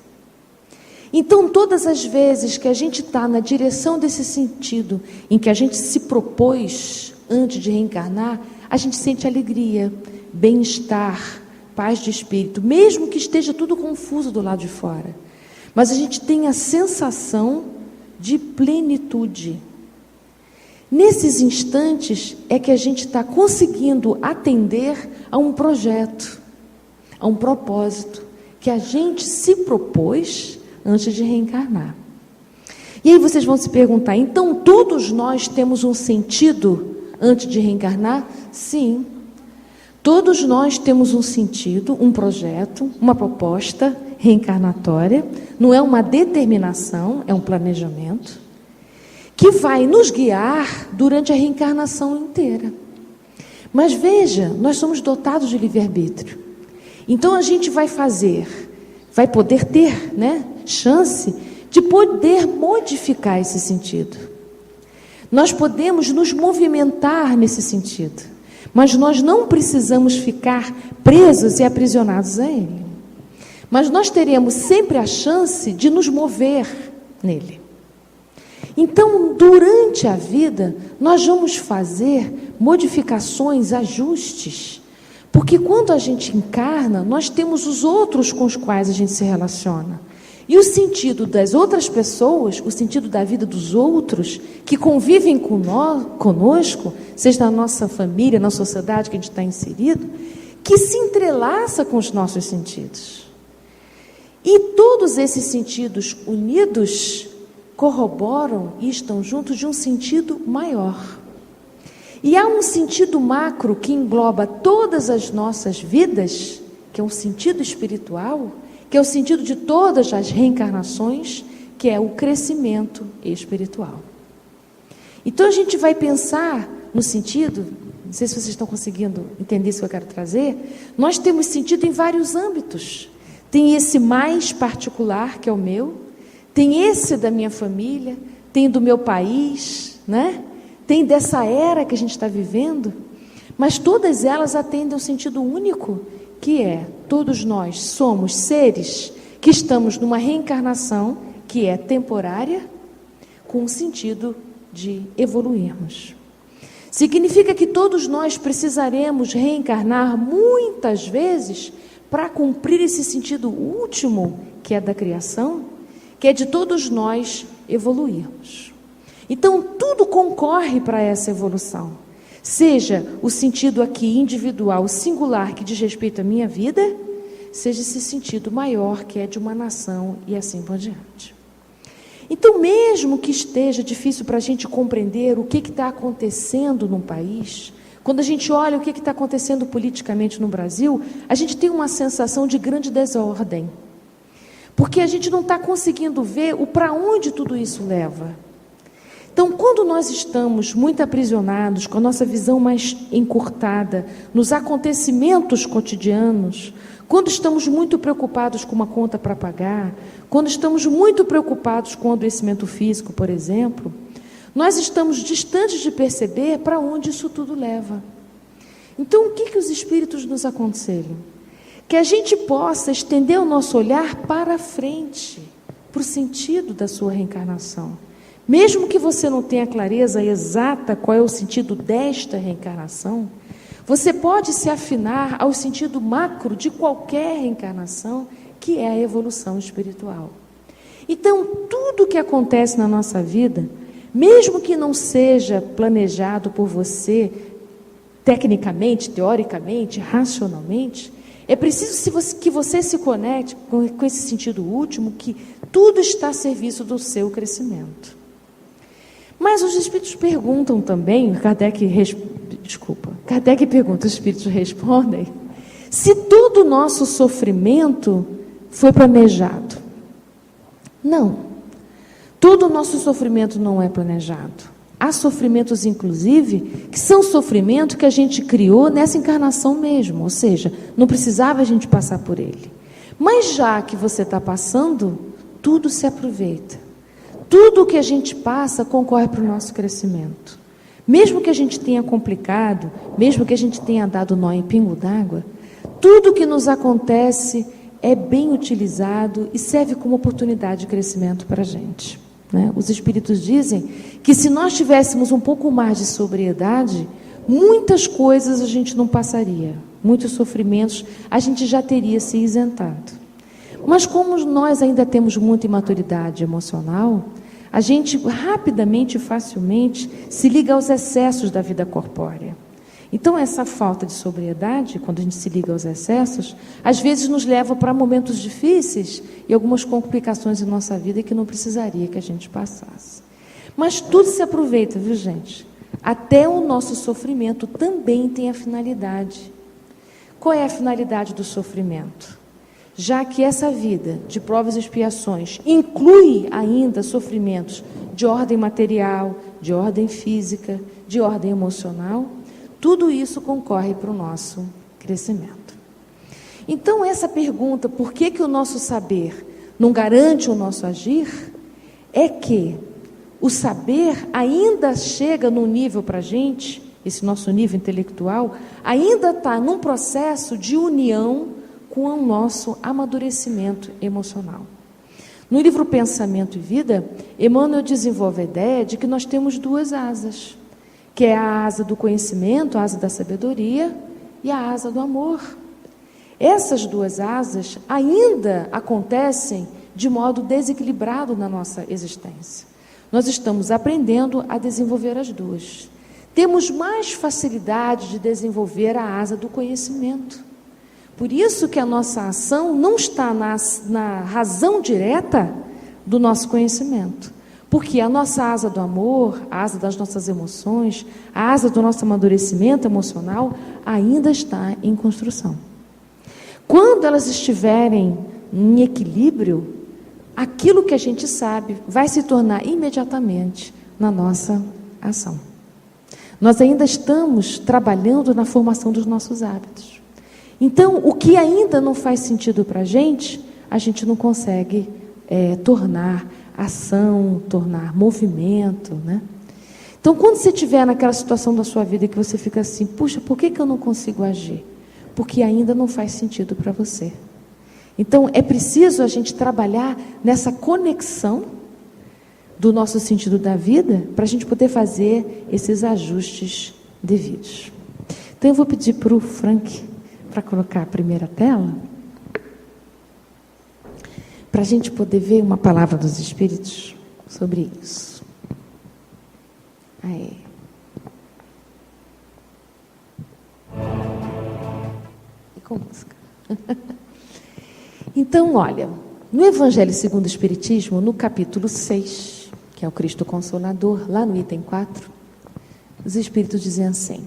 Então, todas as vezes que a gente está na direção desse sentido, em que a gente se propôs antes de reencarnar, a gente sente alegria, bem-estar, paz de espírito, mesmo que esteja tudo confuso do lado de fora. Mas a gente tem a sensação de plenitude. Nesses instantes é que a gente está conseguindo atender a um projeto, a um propósito, que a gente se propôs antes de reencarnar. E aí vocês vão se perguntar, então todos nós temos um sentido antes de reencarnar? Sim. Todos nós temos um sentido, um projeto, uma proposta reencarnatória, não é uma determinação, é um planejamento, que vai nos guiar durante a reencarnação inteira. Mas veja, nós somos dotados de livre-arbítrio. Então a gente vai poder ter, chance de poder modificar esse sentido. Nós podemos nos movimentar nesse sentido, mas nós não precisamos ficar presos e aprisionados a ele. Mas nós teremos sempre a chance de nos mover nele. Então, durante a vida, nós vamos fazer modificações, ajustes, porque quando a gente encarna, nós temos os outros com os quais a gente se relaciona. E o sentido das outras pessoas, o sentido da vida dos outros, que convivem conosco, seja na nossa família, na sociedade que a gente está inserido, que se entrelaça com os nossos sentidos. E todos esses sentidos unidos corroboram e estão juntos de um sentido maior. E há um sentido macro que engloba todas as nossas vidas, que é um sentido espiritual, que é o sentido de todas as reencarnações, que é o crescimento espiritual. Então a gente vai pensar no sentido, não sei se vocês estão conseguindo entender isso que eu quero trazer, nós temos sentido em vários âmbitos. Tem esse mais particular, que é o meu, tem esse da minha família, tem do meu país, né? Tem dessa era que a gente está vivendo, mas todas elas atendem ao sentido único, que é, todos nós somos seres que estamos numa reencarnação que é temporária, com o sentido de evoluirmos. Significa que todos nós precisaremos reencarnar muitas vezes para cumprir esse sentido último, que é da criação, que é de todos nós evoluirmos. Então, tudo concorre para essa evolução. Seja o sentido aqui individual, singular, que diz respeito à minha vida, seja esse sentido maior, que é de uma nação e assim por diante. Então, mesmo que esteja difícil para a gente compreender o que está acontecendo num país, quando a gente olha o que está acontecendo politicamente no Brasil, a gente tem uma sensação de grande desordem, porque a gente não está conseguindo ver o para onde tudo isso leva. Então, quando nós estamos muito aprisionados, com a nossa visão mais encurtada, nos acontecimentos cotidianos, quando estamos muito preocupados com uma conta para pagar, quando estamos muito preocupados com o adoecimento físico, por exemplo, nós estamos distantes de perceber para onde isso tudo leva. Então, o que os espíritos nos aconselham? Que a gente possa estender o nosso olhar para frente, para o sentido da sua reencarnação. Mesmo que você não tenha clareza exata qual é o sentido desta reencarnação, você pode se afinar ao sentido macro de qualquer reencarnação, que é a evolução espiritual. Então, tudo que acontece na nossa vida, mesmo que não seja planejado por você, tecnicamente, teoricamente, racionalmente, é preciso que você se conecte com esse sentido último, que tudo está a serviço do seu crescimento. Mas os espíritos perguntam também, Kardec pergunta, os espíritos respondem, se todo o nosso sofrimento foi planejado. Não, todo o nosso sofrimento não é planejado. Há sofrimentos, inclusive, que são sofrimentos que a gente criou nessa encarnação mesmo, ou seja, não precisava a gente passar por ele. Mas já que você está passando, tudo se aproveita. Tudo o que a gente passa concorre para o nosso crescimento. Mesmo que a gente tenha complicado, mesmo que a gente tenha dado nó em pingo d'água, tudo que nos acontece é bem utilizado e serve como oportunidade de crescimento para a gente. Né? Os espíritos dizem que se nós tivéssemos um pouco mais de sobriedade, muitas coisas a gente não passaria, muitos sofrimentos a gente já teria se isentado. Mas como nós ainda temos muita imaturidade emocional, a gente rapidamente e facilmente se liga aos excessos da vida corpórea. Então, essa falta de sobriedade, quando a gente se liga aos excessos, às vezes nos leva para momentos difíceis e algumas complicações em nossa vida que não precisaria que a gente passasse. Mas tudo se aproveita, viu, gente? Até o nosso sofrimento também tem a finalidade. Qual é a finalidade do sofrimento? Já que essa vida de provas e expiações inclui ainda sofrimentos de ordem material, de ordem física, de ordem emocional, tudo isso concorre para o nosso crescimento. Então, essa pergunta, por que o nosso saber não garante o nosso agir, é que o saber ainda chega num nível para a gente, esse nosso nível intelectual, ainda está num processo de união com o nosso amadurecimento emocional. No livro Pensamento e Vida, Emmanuel desenvolve a ideia de que nós temos duas asas, que é a asa do conhecimento, a asa da sabedoria e a asa do amor. Essas duas asas ainda acontecem de modo desequilibrado na nossa existência. Nós estamos aprendendo a desenvolver as duas. Temos mais facilidade de desenvolver a asa do conhecimento. Por isso que a nossa ação não está na razão direta do nosso conhecimento. Porque a nossa asa do amor, a asa das nossas emoções, a asa do nosso amadurecimento emocional ainda está em construção. Quando elas estiverem em equilíbrio, aquilo que a gente sabe vai se tornar imediatamente na nossa ação. Nós ainda estamos trabalhando na formação dos nossos hábitos. Então, o que ainda não faz sentido para a gente não consegue tornar ação, tornar movimento, né? Então, quando você estiver naquela situação da sua vida que você fica assim, puxa, por que eu não consigo agir? Porque ainda não faz sentido para você. Então, é preciso a gente trabalhar nessa conexão do nosso sentido da vida para a gente poder fazer esses ajustes devidos. Então, eu vou pedir para o Frank para colocar a primeira tela, para a gente poder ver uma palavra dos Espíritos sobre isso. Aí. E com música. Então, olha, no Evangelho segundo o Espiritismo, no capítulo 6, que é o Cristo Consolador, lá no item 4, os Espíritos dizem assim: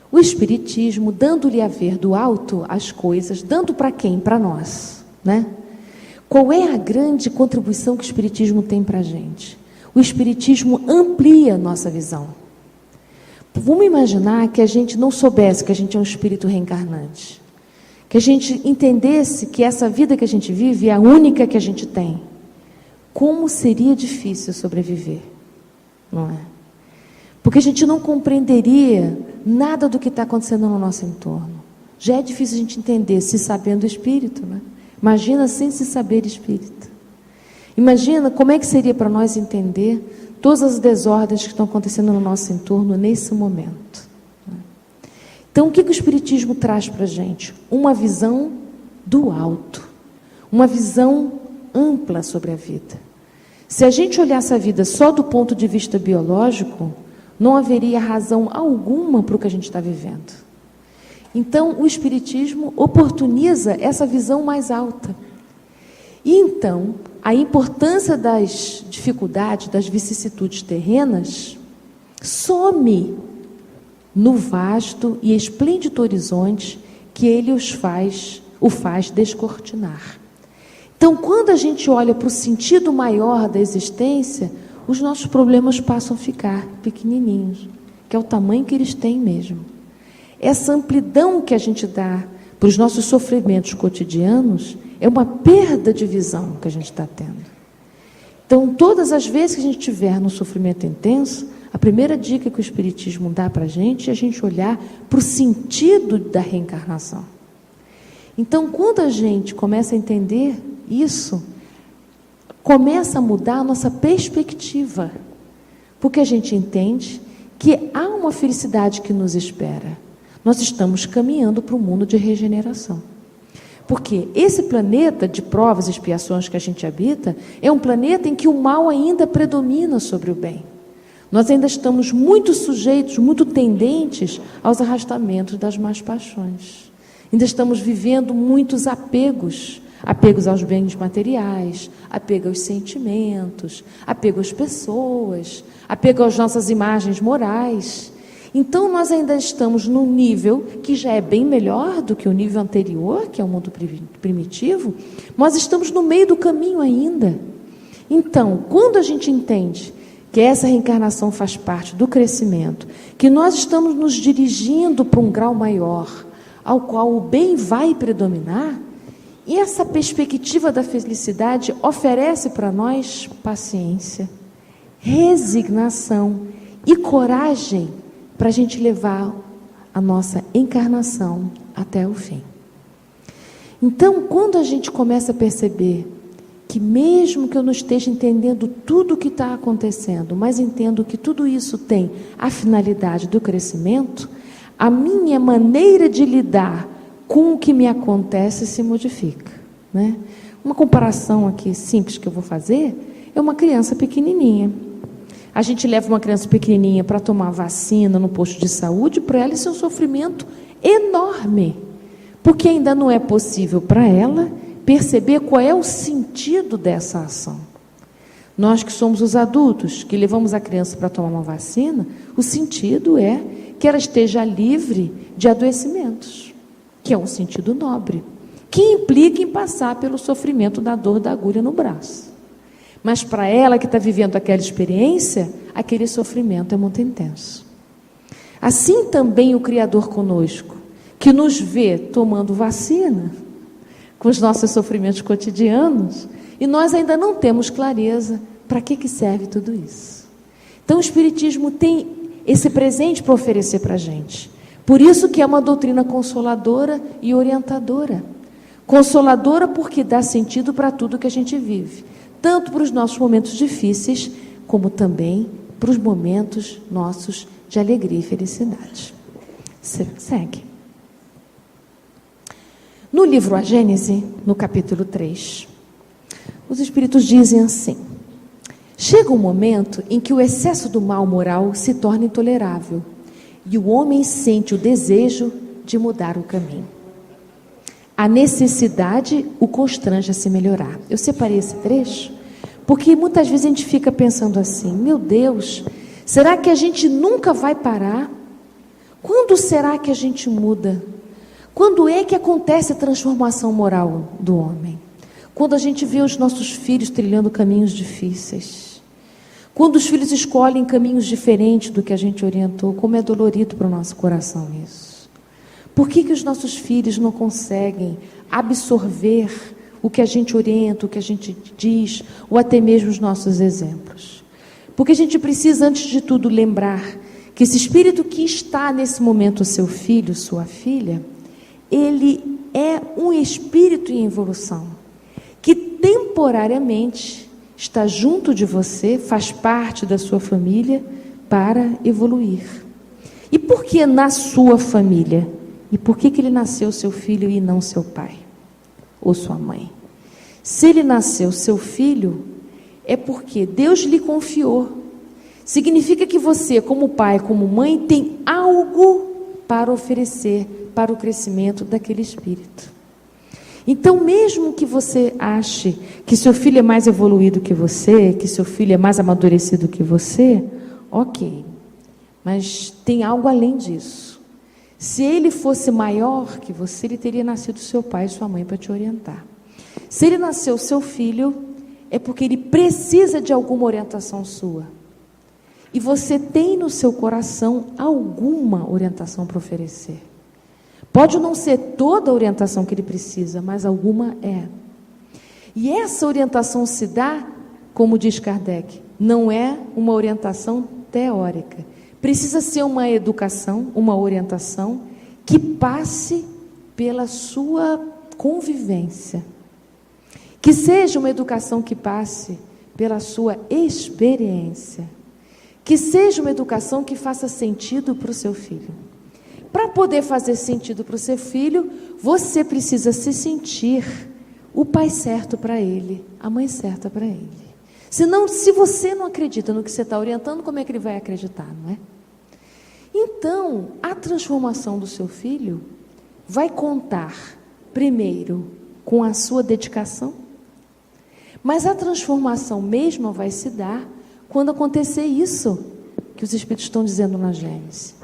o Espiritismo, dando-lhe a ver do alto as coisas, dando para quem? Para nós, né? Qual é a grande contribuição que o Espiritismo tem para a gente? O Espiritismo amplia a nossa visão. Vamos imaginar que a gente não soubesse que a gente é um espírito reencarnante. Que a gente entendesse que essa vida que a gente vive é a única que a gente tem. Como seria difícil sobreviver, não é? Porque a gente não compreenderia nada do que está acontecendo no nosso entorno. Já é difícil a gente entender se sabendo o espírito, né? Imagina sem se saber espírito. Imagina como é que seria para nós entender todas as desordens que estão acontecendo no nosso entorno nesse momento. Então, o que o Espiritismo traz para a gente? Uma visão do alto, uma visão ampla sobre a vida. Se a gente olhasse a vida só do ponto de vista biológico, não haveria razão alguma para o que a gente está vivendo. Então, o Espiritismo oportuniza essa visão mais alta. E então, a importância das dificuldades, das vicissitudes terrenas, some no vasto e esplêndido horizonte que ele o faz descortinar. Então, quando a gente olha para o sentido maior da existência, os nossos problemas passam a ficar pequenininhos, que é o tamanho que eles têm mesmo. Essa amplidão que a gente dá para os nossos sofrimentos cotidianos é uma perda de visão que a gente está tendo. Então, todas as vezes que a gente estiver no sofrimento intenso, a primeira dica que o Espiritismo dá para a gente é a gente olhar para o sentido da reencarnação. Então, quando a gente começa a entender isso, começa a mudar a nossa perspectiva, porque a gente entende que há uma felicidade que nos espera. Nós estamos caminhando para um mundo de regeneração. Porque esse planeta de provas e expiações que a gente habita é um planeta em que o mal ainda predomina sobre o bem. Nós ainda estamos muito sujeitos, muito tendentes aos arrastamentos das más paixões. Ainda estamos vivendo muitos apegos aos bens materiais, apego aos sentimentos, apego às pessoas, apego às nossas imagens morais. Então, nós ainda estamos num nível que já é bem melhor do que o nível anterior, que é o mundo primitivo, mas estamos no meio do caminho ainda. Então, quando a gente entende que essa reencarnação faz parte do crescimento, que nós estamos nos dirigindo para um grau maior, ao qual o bem vai predominar, E essa perspectiva da felicidade oferece para nós paciência, resignação e coragem para a gente levar a nossa encarnação até o fim. Então, quando a gente começa a perceber que mesmo que eu não esteja entendendo tudo o que está acontecendo, mas entendo que tudo isso tem a finalidade do crescimento, a minha maneira de lidar com o que me acontece se modifica, né? Uma comparação aqui simples que eu vou fazer é uma criança pequenininha. A gente leva uma criança pequenininha para tomar vacina no posto de saúde, para ela isso é um sofrimento enorme, porque ainda não é possível para ela perceber qual é o sentido dessa ação. Nós que somos os adultos, que levamos a criança para tomar uma vacina, o sentido é que ela esteja livre de adoecimentos, que é um sentido nobre, que implica em passar pelo sofrimento da dor da agulha no braço. Mas para ela que está vivendo aquela experiência, aquele sofrimento é muito intenso. Assim também o Criador conosco, que nos vê tomando vacina, com os nossos sofrimentos cotidianos, e nós ainda não temos clareza para que serve tudo isso. Então o Espiritismo tem esse presente para oferecer para a gente. Por isso que é uma doutrina consoladora e orientadora. Consoladora porque dá sentido para tudo que a gente vive, tanto para os nossos momentos difíceis, como também para os momentos nossos de alegria e felicidade. Segue. No livro A Gênese, no capítulo 3, os Espíritos dizem assim: chega um momento em que o excesso do mal moral se torna intolerável e o homem sente o desejo de mudar o caminho. A necessidade o constrange a se melhorar. Eu separei esse trecho porque muitas vezes a gente fica pensando assim: meu Deus, será que a gente nunca vai parar? Quando será que a gente muda? Quando é que acontece a transformação moral do homem? Quando a gente vê os nossos filhos trilhando caminhos difíceis. Quando os filhos escolhem caminhos diferentes do que a gente orientou, como é dolorido para o nosso coração isso. Por que os nossos filhos não conseguem absorver o que a gente orienta, o que a gente diz, ou até mesmo os nossos exemplos? Porque a gente precisa, antes de tudo, lembrar que esse espírito que está nesse momento, seu filho, sua filha, ele é um espírito em evolução, que temporariamente está junto de você, faz parte da sua família para evoluir. E por que na sua família? E por que ele nasceu seu filho e não seu pai ou sua mãe? Se ele nasceu seu filho, é porque Deus lhe confiou. Significa que você, como pai, como mãe, tem algo para oferecer para o crescimento daquele espírito. Então, mesmo que você ache que seu filho é mais evoluído que você, que seu filho é mais amadurecido que você, ok. Mas tem algo além disso. Se ele fosse maior que você, ele teria nascido seu pai e sua mãe para te orientar. Se ele nasceu seu filho, é porque ele precisa de alguma orientação sua. E você tem no seu coração alguma orientação para oferecer. Pode não ser toda a orientação que ele precisa, mas alguma é. E essa orientação se dá, como diz Kardec, não é uma orientação teórica. Precisa ser uma educação, uma orientação que passe pela sua convivência. Que seja uma educação que passe pela sua experiência. Que seja uma educação que faça sentido para o seu filho. Para poder fazer sentido para o seu filho, você precisa se sentir o pai certo para ele, a mãe certa para ele. Senão, se você não acredita no que você está orientando, como é que ele vai acreditar, não é? Então, a transformação do seu filho vai contar, primeiro, com a sua dedicação, mas a transformação mesma vai se dar quando acontecer isso que os Espíritos estão dizendo na Gênese.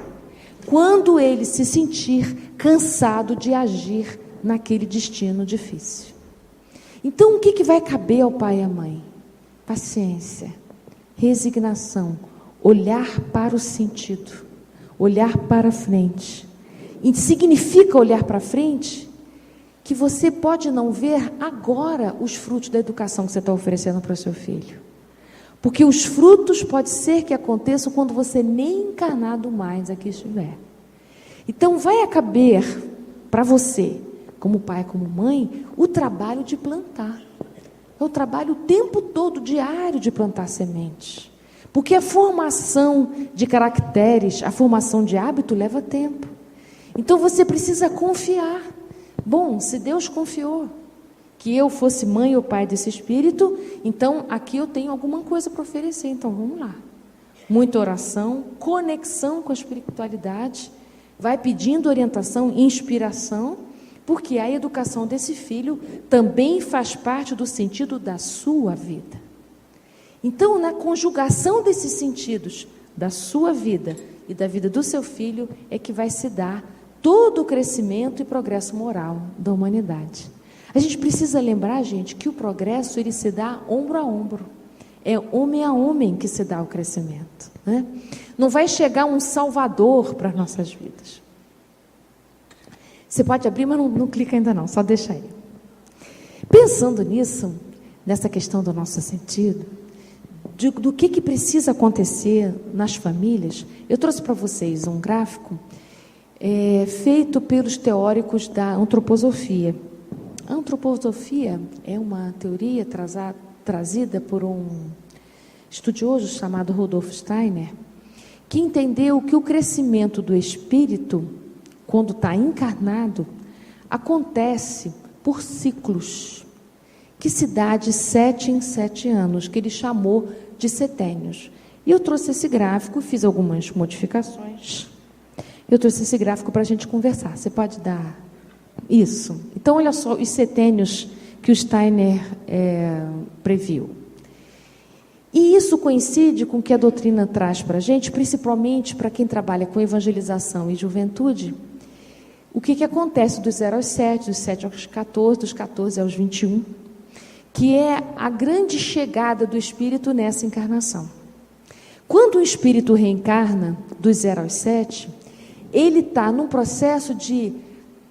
Quando ele se sentir cansado de agir naquele destino difícil. Então, o que vai caber ao pai e à mãe? Paciência, resignação, olhar para o sentido, olhar para frente. E significa olhar para frente que você pode não ver agora os frutos da educação que você está oferecendo para o seu filho. Porque os frutos pode ser que aconteçam quando você nem encarnado mais aqui estiver. Então vai caber para você, como pai, como mãe, o trabalho de plantar. É o trabalho o tempo todo, diário, de plantar sementes. Porque a formação de caracteres, a formação de hábito leva tempo. Então você precisa confiar. Bom, se Deus confiou que eu fosse mãe ou pai desse espírito, então aqui eu tenho alguma coisa para oferecer, então vamos lá. Muita oração, conexão com a espiritualidade, vai pedindo orientação, inspiração, porque a educação desse filho também faz parte do sentido da sua vida. Então, na conjugação desses sentidos, da sua vida e da vida do seu filho, é que vai se dar todo o crescimento e progresso moral da humanidade. A gente precisa lembrar, gente, que o progresso ele se dá ombro a ombro. É homem a homem que se dá o crescimento, né? Não vai chegar um salvador para as nossas vidas. Você pode abrir, mas não clica ainda não, só deixa aí. Pensando nisso, nessa questão do nosso sentido, do que precisa acontecer nas famílias, eu trouxe para vocês um gráfico feito pelos teóricos da antroposofia. A antroposofia é uma teoria trazida por um estudioso chamado Rudolf Steiner, que entendeu que o crescimento do espírito, quando está encarnado, acontece por ciclos, que se dá de 7 em 7 anos, que ele chamou de setênios. E eu trouxe esse gráfico, fiz algumas modificações. Eu trouxe esse gráfico para a gente conversar. Você pode dar isso? Então, olha só os setênios que o Steiner previu. E isso coincide com o que a doutrina traz para a gente, principalmente para quem trabalha com evangelização e juventude. O que acontece dos 0 aos 7, dos 7 aos 14, dos 14 aos 21, que é a grande chegada do espírito nessa encarnação. Quando o espírito reencarna, dos 0 aos 7, ele está num processo de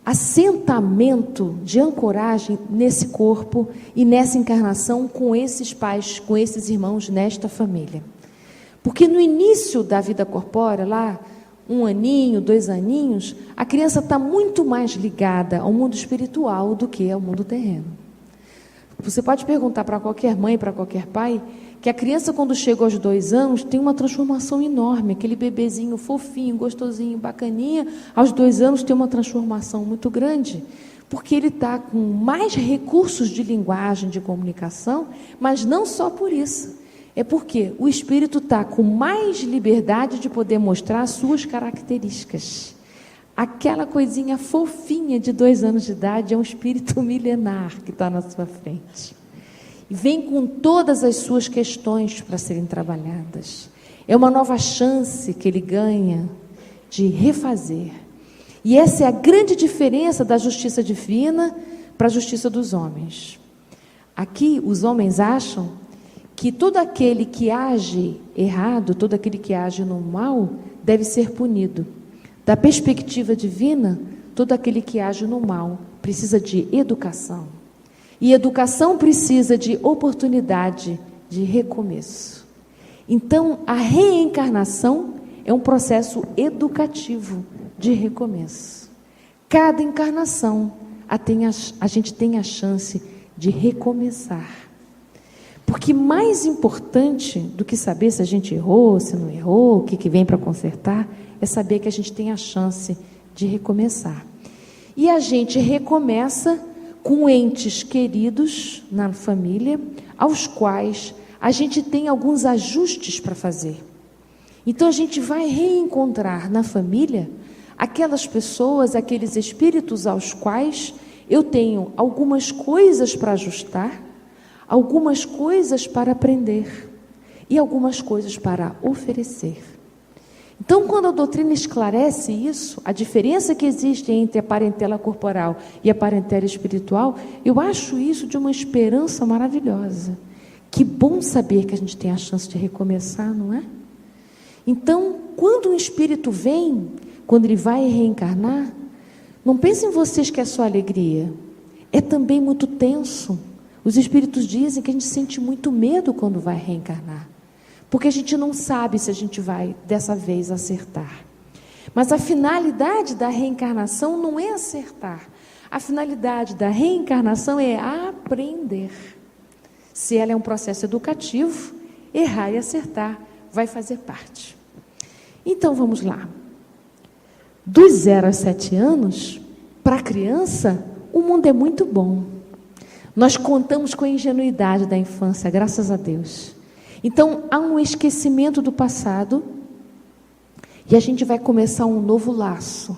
assentamento, de ancoragem nesse corpo e nessa encarnação com esses pais, com esses irmãos nesta família. Porque no início da vida corpórea, lá, 1 aninho, 2 aninhos, a criança está muito mais ligada ao mundo espiritual do que ao mundo terreno. Você pode perguntar para qualquer mãe, para qualquer pai, que a criança, quando chega aos 2 anos, tem uma transformação enorme. Aquele bebezinho fofinho, gostosinho, bacaninha, aos 2 anos tem uma transformação muito grande, porque ele está com mais recursos de linguagem, de comunicação, mas não só por isso. É porque o espírito está com mais liberdade de poder mostrar as suas características. Aquela coisinha fofinha de 2 anos de idade é um espírito milenar que está na sua frente. E vem com todas as suas questões para serem trabalhadas. É uma nova chance que ele ganha de refazer. E essa é a grande diferença da justiça divina para a justiça dos homens. Aqui, os homens acham que todo aquele que age errado, todo aquele que age no mal, deve ser punido. Da perspectiva divina, todo aquele que age no mal precisa de educação. E educação precisa de oportunidade de recomeço. Então, a reencarnação é um processo educativo de recomeço. Cada encarnação, a gente tem a chance de recomeçar. Porque mais importante do que saber se a gente errou, se não errou, o que vem para consertar, é saber que a gente tem a chance de recomeçar. E a gente recomeça com entes queridos na família, aos quais a gente tem alguns ajustes para fazer. Então a gente vai reencontrar na família aquelas pessoas, aqueles espíritos aos quais eu tenho algumas coisas para ajustar, algumas coisas para aprender e algumas coisas para oferecer. Então, quando a doutrina esclarece isso, a diferença que existe entre a parentela corporal e a parentela espiritual, eu acho isso de uma esperança maravilhosa. Que bom saber que a gente tem a chance de recomeçar, não é? Então, quando um espírito vem, quando ele vai reencarnar, não pensem vocês que é só alegria. é também muito tenso. Os espíritos dizem que a gente sente muito medo quando vai reencarnar, porque a gente não sabe se a gente vai dessa vez acertar. Mas a finalidade da reencarnação não é acertar. A finalidade da reencarnação é aprender. Se ela é um processo educativo, errar e acertar vai fazer parte. Então vamos lá. Dos 0 aos 7 anos, para a criança, o mundo é muito bom. Nós contamos com a ingenuidade da infância, graças a Deus. Então, há um esquecimento do passado e a gente vai começar um novo laço.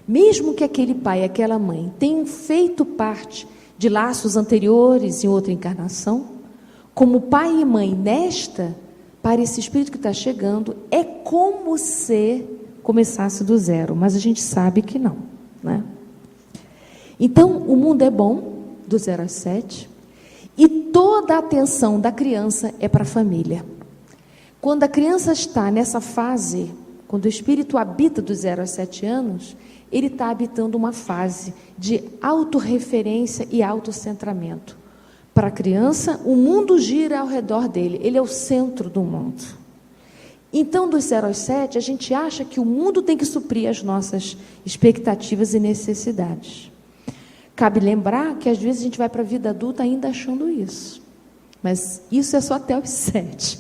Mesmo que aquele pai e aquela mãe tenham feito parte de laços anteriores em outra encarnação, como pai e mãe nesta, para esse espírito que está chegando, é como se começasse do zero, mas a gente sabe que não, né? Então, o mundo é bom, do 0 aos 7, e toda a atenção da criança é para a família. Quando a criança está nessa fase, quando o espírito habita dos 0 aos 7 anos, ele está habitando uma fase de autorreferência e autocentramento. Para a criança, o mundo gira ao redor dele, ele é o centro do mundo. Então, dos 0 aos 7, a gente acha que o mundo tem que suprir as nossas expectativas e necessidades. Cabe lembrar que às vezes a gente vai para a vida adulta ainda achando isso. Mas isso é só até os 7.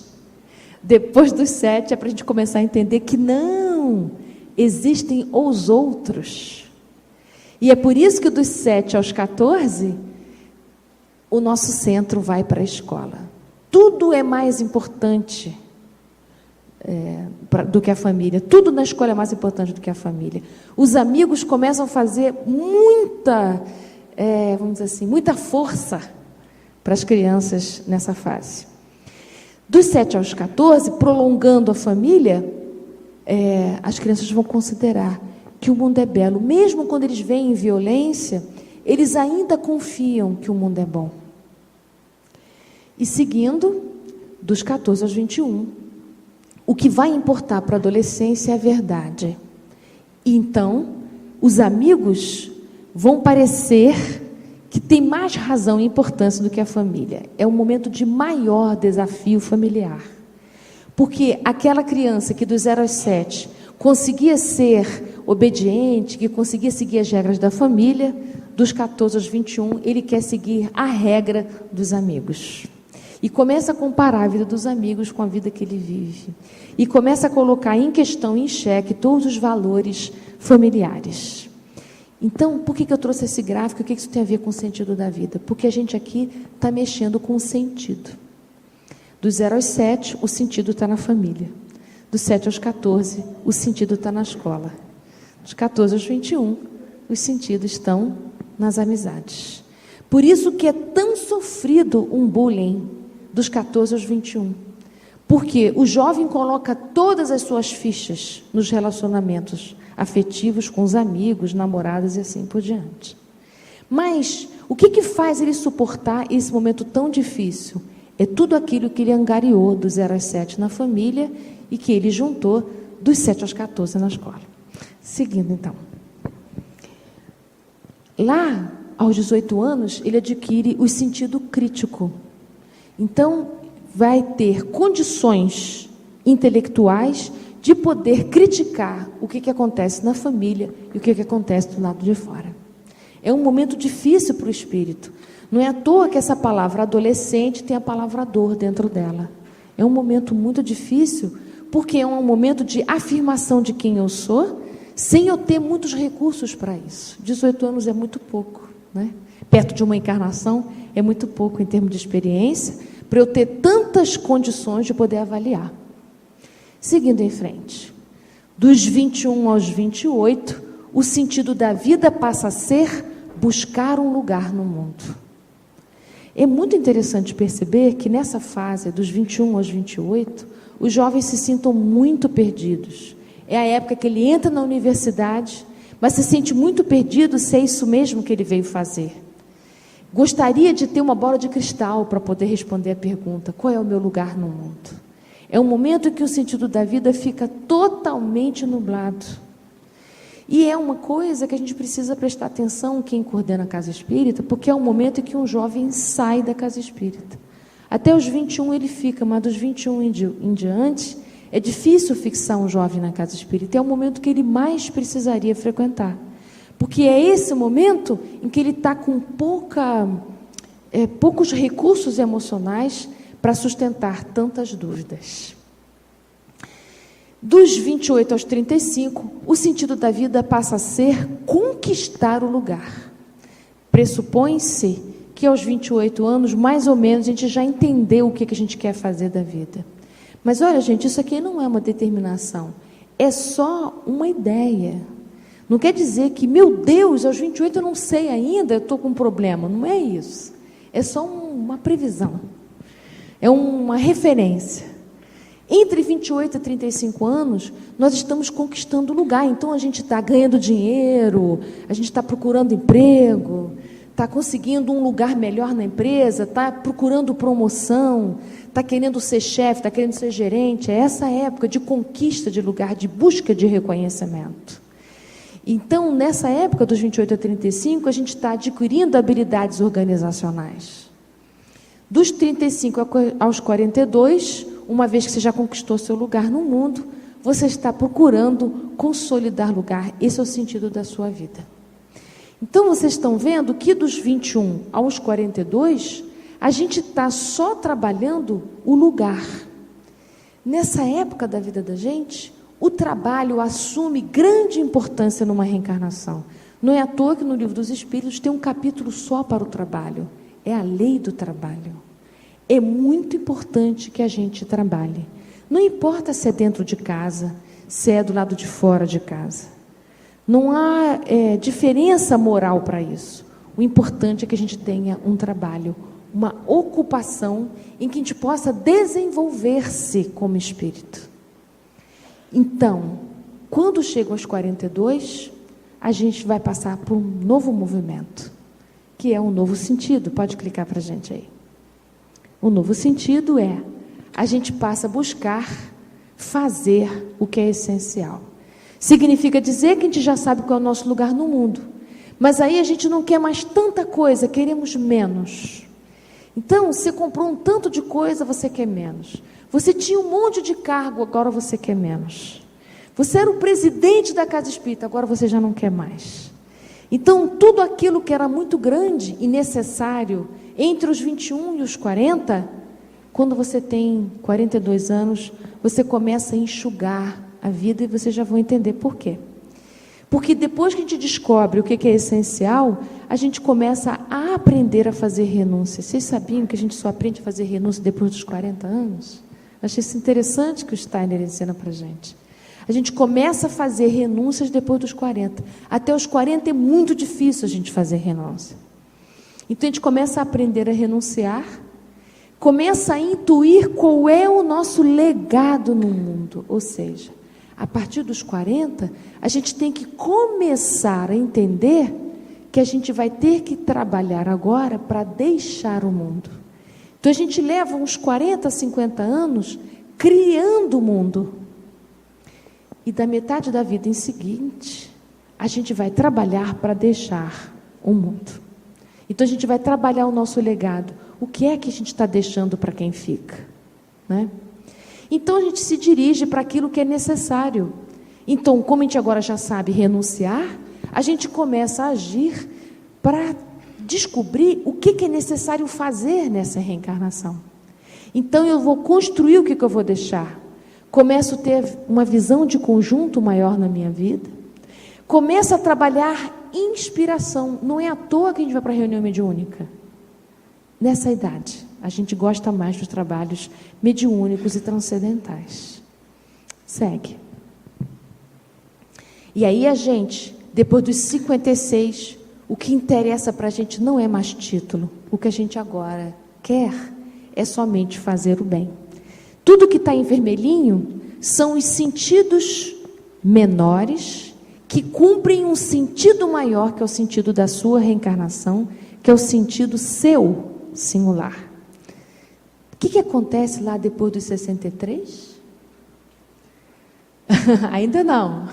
Depois dos 7 é para a gente começar a entender que não, existem os outros. E é por isso que dos 7 aos 14, o nosso centro vai para a escola. Tudo é mais importante do que a família. Tudo na escola é mais importante do que a família. Os amigos começam a fazer muita, vamos dizer assim, muita força para as crianças nessa fase. Dos 7 aos 14, prolongando a família, as crianças vão considerar que o mundo é belo. Mesmo quando eles veem violência, eles ainda confiam que o mundo é bom. E seguindo, dos 14 aos 21, o que vai importar para a adolescência é a verdade. E então, os amigos vão parecer que tem mais razão e importância do que a família. É um momento de maior desafio familiar. Porque aquela criança que dos 0 aos 7 conseguia ser obediente, que conseguia seguir as regras da família, dos 14 aos 21, ele quer seguir a regra dos amigos. E começa a comparar a vida dos amigos com a vida que ele vive. E começa a colocar em questão, em xeque, todos os valores familiares. Então, por que eu trouxe esse gráfico? O que isso tem a ver com o sentido da vida? Porque a gente aqui está mexendo com o sentido. Dos 0 aos 7, o sentido está na família. Dos 7 aos 14, o sentido está na escola. Dos 14 aos 21, os sentidos estão nas amizades. Por isso que é tão sofrido um bullying dos 14 aos 21. Porque o jovem coloca todas as suas fichas nos relacionamentos afetivos com os amigos, namoradas e assim por diante. Mas o que faz ele suportar esse momento tão difícil? É tudo aquilo que ele angariou dos 0 aos 7 na família e que ele juntou dos 7 aos 14 na escola. Seguindo, então. Lá, aos 18 anos, ele adquire o sentido crítico. Então, vai ter condições intelectuais de poder criticar o que acontece na família e o que acontece do lado de fora. É um momento difícil para o espírito. Não é à toa que essa palavra adolescente tem a palavra dor dentro dela. É um momento muito difícil, porque é um momento de afirmação de quem eu sou, sem eu ter muitos recursos para isso. 18 anos é muito pouco, né? Perto de uma encarnação é muito pouco em termos de experiência, para eu ter tantas condições de poder avaliar. Seguindo em frente, dos 21 aos 28, o sentido da vida passa a ser buscar um lugar no mundo. É muito interessante perceber que nessa fase, dos 21 aos 28, os jovens se sintam muito perdidos. É a época que ele entra na universidade, mas se sente muito perdido se é isso mesmo que ele veio fazer. Gostaria de ter uma bola de cristal para poder responder a pergunta: qual é o meu lugar no mundo? É um momento em que o sentido da vida fica totalmente nublado. E é uma coisa que a gente precisa prestar atenção, quem coordena a casa espírita, porque é o momento em que um jovem sai da casa espírita. Até os 21 ele fica, mas dos 21 em diante, é difícil fixar um jovem na casa espírita. É o momento que ele mais precisaria frequentar. Porque é esse momento em que ele está com poucos recursos emocionais para sustentar tantas dúvidas. Dos 28 aos 35, o sentido da vida passa a ser conquistar o lugar. Pressupõe-se que aos 28 anos, mais ou menos, a gente já entendeu o que a gente quer fazer da vida. Mas olha, gente, isso aqui não é uma determinação, é só uma ideia. Não quer dizer que, meu Deus, aos 28 eu não sei ainda, eu estou com um problema. Não é isso. É só uma previsão. É uma referência. Entre 28 e 35 anos, nós estamos conquistando lugar. Então, a gente está ganhando dinheiro, a gente está procurando emprego, está conseguindo um lugar melhor na empresa, está procurando promoção, está querendo ser chefe, está querendo ser gerente. É essa época de conquista de lugar, de busca de reconhecimento. Então, nessa época dos 28 a 35, a gente está adquirindo habilidades organizacionais. Dos 35 aos 42, uma vez que você já conquistou seu lugar no mundo, você está procurando consolidar lugar. Esse é o sentido da sua vida. Então, vocês estão vendo que dos 21 aos 42, a gente está só trabalhando o lugar. Nessa época da vida da gente, o trabalho assume grande importância numa reencarnação. Não é à toa que no Livro dos Espíritos tem um capítulo só para o trabalho. É a lei do trabalho. É muito importante que a gente trabalhe. Não importa se é dentro de casa, se é do lado de fora de casa. Não há diferença moral para isso. O importante é que a gente tenha um trabalho, uma ocupação em que a gente possa desenvolver-se como espírito. Então, quando chega aos 42, a gente vai passar por um novo movimento, que é um novo sentido. Pode clicar para a gente aí. O novo sentido é, a gente passa a buscar fazer o que é essencial. Significa dizer que a gente já sabe qual é o nosso lugar no mundo, mas aí a gente não quer mais tanta coisa, queremos menos. Então, você comprou um tanto de coisa, você quer menos. Você tinha um monte de cargo, agora você quer menos. Você era o presidente da casa espírita, agora você já não quer mais. Então, tudo aquilo que era muito grande e necessário entre os 21 e os 40, quando você tem 42 anos, você começa a enxugar a vida e vocês já vão entender por quê. Porque depois que a gente descobre o que é essencial, a gente começa a aprender a fazer renúncia. Vocês sabiam que a gente só aprende a fazer renúncia depois dos 40 anos? Achei isso interessante que o Steiner ensina para a gente. A gente começa a fazer renúncias depois dos 40. Até os 40 é muito difícil a gente fazer renúncia. Então, a gente começa a aprender a renunciar, começa a intuir qual é o nosso legado no mundo. Ou seja, a partir dos 40, a gente tem que começar a entender que a gente vai ter que trabalhar agora para deixar o mundo. Então, a gente leva uns 40, 50 anos criando o mundo. E da metade da vida em seguinte, a gente vai trabalhar para deixar o mundo. Então, a gente vai trabalhar o nosso legado. O que é que a gente está deixando para quem fica? Né? Então, a gente se dirige para aquilo que é necessário. Então, como a gente agora já sabe renunciar, a gente começa a agir para descobrir o que é necessário fazer nessa reencarnação. Então, eu vou construir o que eu vou deixar. Começo a ter uma visão de conjunto maior na minha vida. Começo a trabalhar inspiração. Não é à toa que a gente vai para a reunião mediúnica. Nessa idade, a gente gosta mais dos trabalhos mediúnicos e transcendentais. Segue. E aí a gente, depois dos 56, o que interessa para a gente não é mais título. O que a gente agora quer é somente fazer o bem. Tudo que está em vermelhinho são os sentidos menores que cumprem um sentido maior, que é o sentido da sua reencarnação, que é o sentido seu singular. O que acontece lá depois dos 63? Ainda não.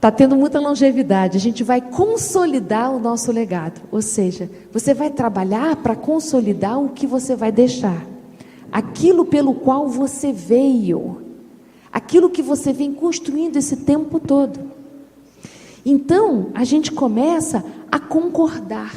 está tendo muita longevidade. A gente vai consolidar o nosso legado. Ou seja, você vai trabalhar para consolidar o que você vai deixar. Aquilo pelo qual você veio. Aquilo que você vem construindo esse tempo todo. Então, a gente começa a concordar.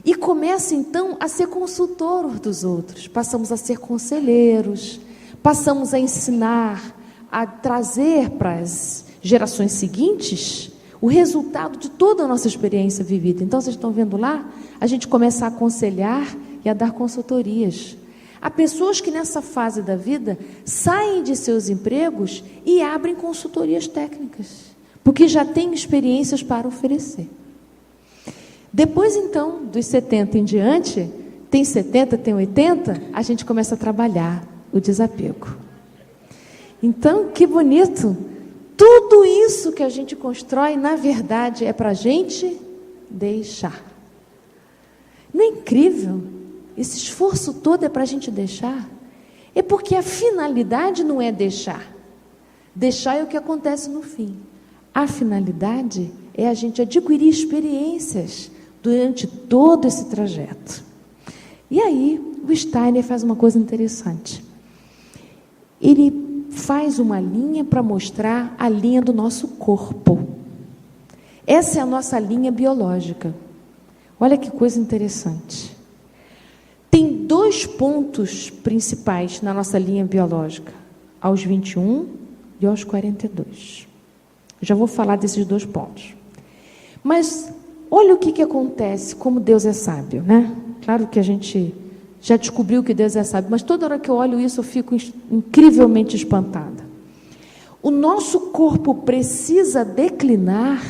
E começa, então, a ser consultor uns dos outros. Passamos a ser conselheiros. Passamos a ensinar, a trazer para as gerações seguintes o resultado de toda a nossa experiência vivida. Então, vocês estão vendo lá? A gente começa a aconselhar e a dar consultorias. Há pessoas que nessa fase da vida saem de seus empregos e abrem consultorias técnicas, porque já têm experiências para oferecer. Depois, então, dos 70 em diante, tem 70, tem 80, a gente começa a trabalhar o desapego. Então, que bonito! Tudo isso que a gente constrói, na verdade, é para a gente deixar. Não é incrível? Esse esforço todo é para a gente deixar? É porque a finalidade não é deixar. Deixar é o que acontece no fim. A finalidade é a gente adquirir experiências durante todo esse trajeto. E aí, o Steiner faz uma coisa interessante. Ele faz uma linha para mostrar a linha do nosso corpo. Essa é a nossa linha biológica. Olha que coisa interessante. Tem 2 pontos principais na nossa linha biológica, aos 21 e aos 42. Eu já vou falar desses 2 pontos. Mas olha o que acontece, como Deus é sábio, né? Claro que a gente já descobriu que Deus é sábio, mas toda hora que eu olho isso eu fico incrivelmente espantada. O nosso corpo precisa declinar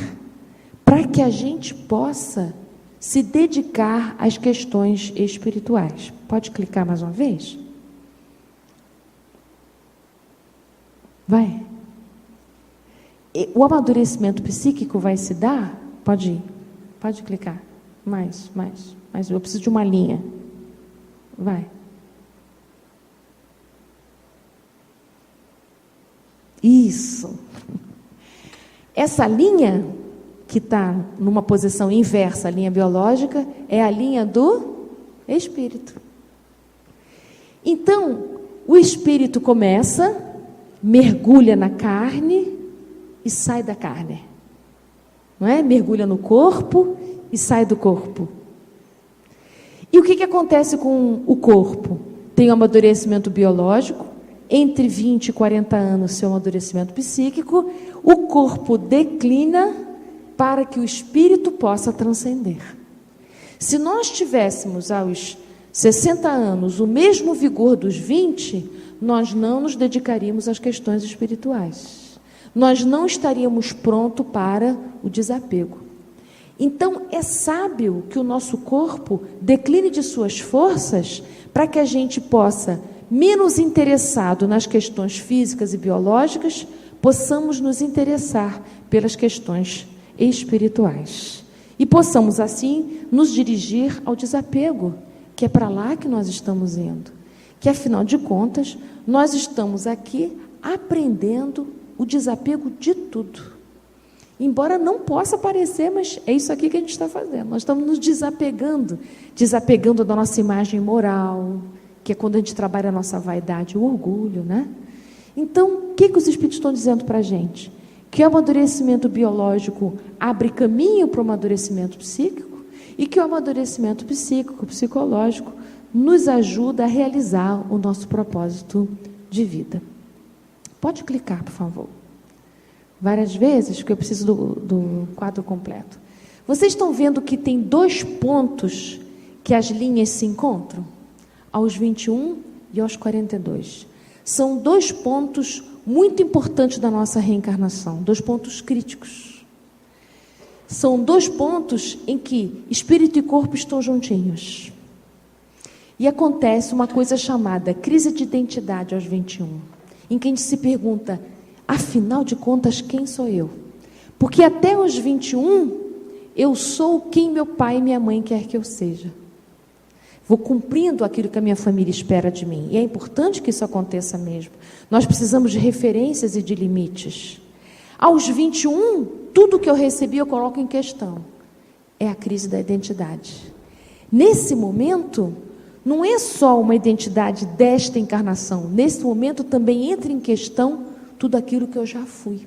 para que a gente possa se dedicar às questões espirituais. Pode clicar mais uma vez? Vai. O amadurecimento psíquico vai se dar? Pode ir. Pode clicar. Mais. Eu preciso de uma linha. Vai. Isso. Essa linha que está numa posição inversa à linha biológica é a linha do espírito. Então, o espírito começa, mergulha na carne e sai da carne. Não é? Mergulha no corpo e sai do corpo. E o que acontece com o corpo? Tem o amadurecimento biológico, entre 20 e 40 anos, seu amadurecimento psíquico, o corpo declina para que o espírito possa transcender. Se nós tivéssemos aos 60 anos o mesmo vigor dos 20, nós não nos dedicaríamos às questões espirituais. Nós não estaríamos prontos para o desapego. Então, é sábio que o nosso corpo decline de suas forças para que a gente possa, menos interessado nas questões físicas e biológicas, possamos nos interessar pelas questões espirituais. E possamos, assim, nos dirigir ao desapego, que é para lá que nós estamos indo. Que, afinal de contas, nós estamos aqui aprendendo o desapego de tudo. Embora não possa parecer, mas é isso aqui que a gente está fazendo. Nós estamos nos desapegando da nossa imagem moral, que é quando a gente trabalha a nossa vaidade, o orgulho, né? Então, o que os Espíritos estão dizendo para a gente? Que o amadurecimento biológico abre caminho para o amadurecimento psíquico e que o amadurecimento psíquico, psicológico, nos ajuda a realizar o nosso propósito de vida. Pode clicar, por favor. Várias vezes, porque eu preciso do quadro completo. Vocês estão vendo que tem 2 pontos que as linhas se encontram? Aos 21 e aos 42. São 2 pontos muito importantes da nossa reencarnação, 2 pontos críticos. São 2 pontos em que espírito e corpo estão juntinhos. E acontece uma coisa chamada crise de identidade aos 21, em que a gente se pergunta, afinal de contas, quem sou eu? Porque até os 21, eu sou quem meu pai e minha mãe quer que eu seja. Vou cumprindo aquilo que a minha família espera de mim. E é importante que isso aconteça mesmo. Nós precisamos de referências e de limites. Aos 21, tudo que eu recebi eu coloco em questão. É a crise da identidade. Nesse momento, não é só uma identidade desta encarnação. Nesse momento também entra em questão tudo aquilo que eu já fui.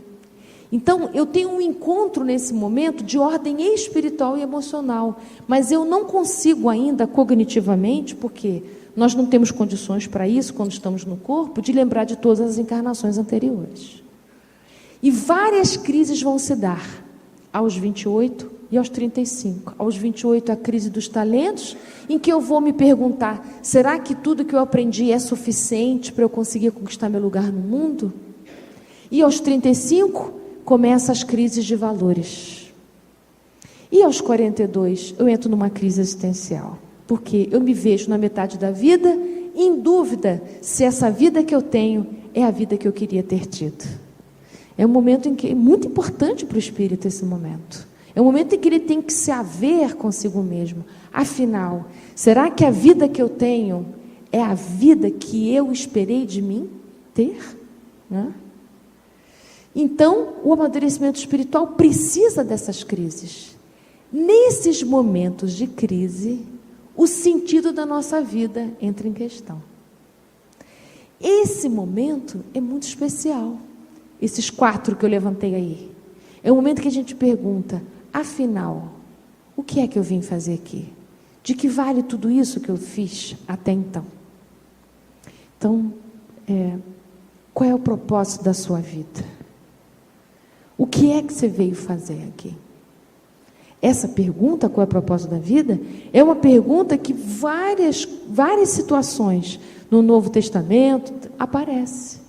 Então, eu tenho um encontro nesse momento de ordem espiritual e emocional, mas eu não consigo ainda cognitivamente, porque nós não temos condições para isso quando estamos no corpo, de lembrar de todas as encarnações anteriores. E várias crises vão se dar aos 28 e aos 35. Aos 28, a crise dos talentos, em que eu vou me perguntar, será que tudo que eu aprendi é suficiente para eu conseguir conquistar meu lugar no mundo? E aos 35, começam as crises de valores. E aos 42, eu entro numa crise existencial, porque eu me vejo na metade da vida, em dúvida se essa vida que eu tenho é a vida que eu queria ter tido. É um momento em que é muito importante para o espírito esse momento. É um momento em que ele tem que se haver consigo mesmo. Afinal, será que a vida que eu tenho é a vida que eu esperei de mim ter? Né? Então, o amadurecimento espiritual precisa dessas crises. Nesses momentos de crise, o sentido da nossa vida entra em questão. Esse momento é muito especial. Esses 4 que eu levantei aí. É o momento que a gente pergunta, afinal, o que é que eu vim fazer aqui? De que vale tudo isso que eu fiz até então? Então, qual é o propósito da sua vida? O que é que você veio fazer aqui? Essa pergunta, qual é o propósito da vida, é uma pergunta que várias situações no Novo Testamento aparece.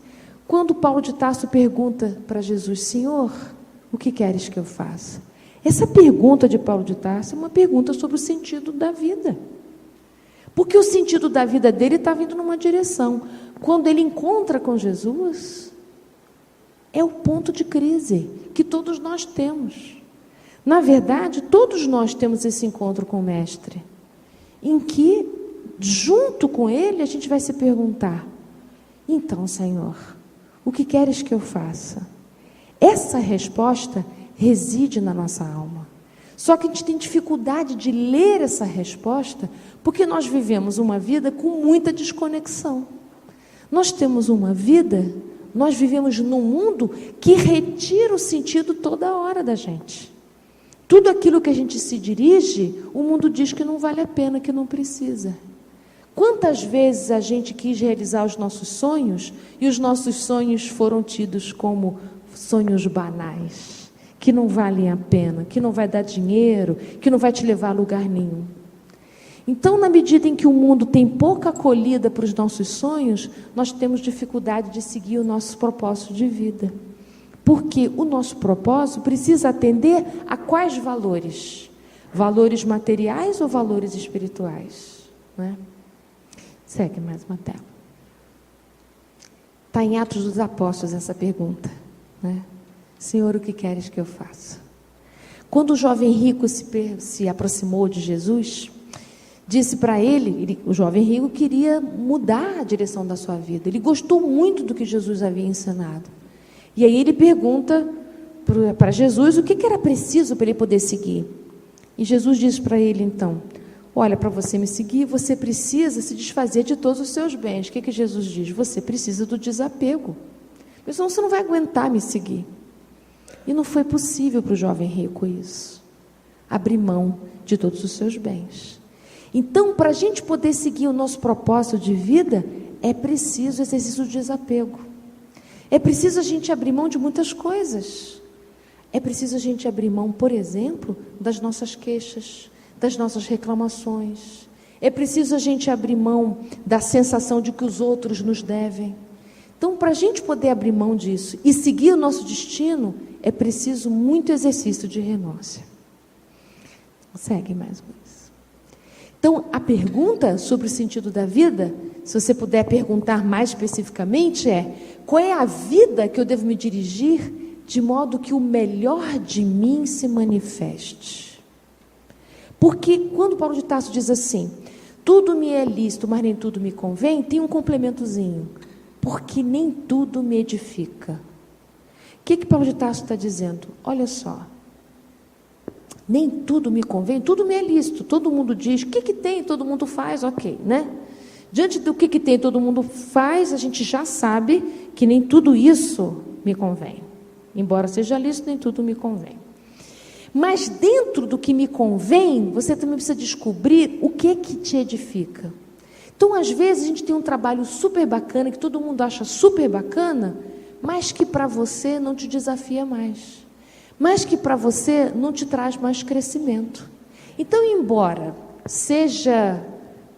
Quando Paulo de Tarso pergunta para Jesus, Senhor, o que queres que eu faça? Essa pergunta de Paulo de Tarso é uma pergunta sobre o sentido da vida. Porque o sentido da vida dele está vindo numa direção. Quando ele encontra com Jesus, é o ponto de crise que todos nós temos. Na verdade, todos nós temos esse encontro com o Mestre, em que, junto com ele, a gente vai se perguntar, então, Senhor, o que queres que eu faça? Essa resposta reside na nossa alma. Só que a gente tem dificuldade de ler essa resposta, porque nós vivemos uma vida com muita desconexão. Nós vivemos num mundo que retira o sentido toda hora da gente. Tudo aquilo que a gente se dirige, o mundo diz que não vale a pena, que não precisa. Quantas vezes a gente quis realizar os nossos sonhos e os nossos sonhos foram tidos como sonhos banais, que não valem a pena, que não vai dar dinheiro, que não vai te levar a lugar nenhum. Então, na medida em que o mundo tem pouca acolhida para os nossos sonhos, nós temos dificuldade de seguir o nosso propósito de vida. Porque o nosso propósito precisa atender a quais valores? Valores materiais ou valores espirituais? Né? Segue mais uma tela. Está em Atos dos Apóstolos essa pergunta. Né? Senhor, o que queres que eu faça? Quando o jovem rico se aproximou de Jesus, disse para ele, o jovem rico queria mudar a direção da sua vida. Ele gostou muito do que Jesus havia ensinado. E aí ele pergunta para Jesus o que era preciso para ele poder seguir. E Jesus diz para ele então, olha, para você me seguir, você precisa se desfazer de todos os seus bens. O que Jesus diz? Você precisa do desapego. Porque senão você não vai aguentar me seguir. E não foi possível para o jovem rico isso. Abrir mão de todos os seus bens. Então, para a gente poder seguir o nosso propósito de vida, é preciso exercício de desapego. É preciso a gente abrir mão de muitas coisas. É preciso a gente abrir mão, por exemplo, das nossas queixas, das nossas reclamações. É preciso a gente abrir mão da sensação de que os outros nos devem. Então, para a gente poder abrir mão disso e seguir o nosso destino, é preciso muito exercício de renúncia. Segue mais uma vez. Então, a pergunta sobre o sentido da vida, se você puder perguntar mais especificamente, é: qual é a vida que eu devo me dirigir de modo que o melhor de mim se manifeste? Porque quando Paulo de Tarso diz assim, tudo me é lícito, mas nem tudo me convém, tem um complementozinho, porque nem tudo me edifica. que Paulo de Tarso está dizendo? Olha só, nem tudo me convém, tudo me é lícito, todo mundo diz, o que tem, todo mundo faz, ok, né? Diante do que tem, todo mundo faz, a gente já sabe que nem tudo isso me convém. Embora seja lícito, nem tudo me convém. Mas dentro do que me convém, você também precisa descobrir o que te edifica. Então, às vezes, a gente tem um trabalho super bacana, que todo mundo acha super bacana, mas que para você não te desafia mais. Mas que para você não te traz mais crescimento. Então, embora seja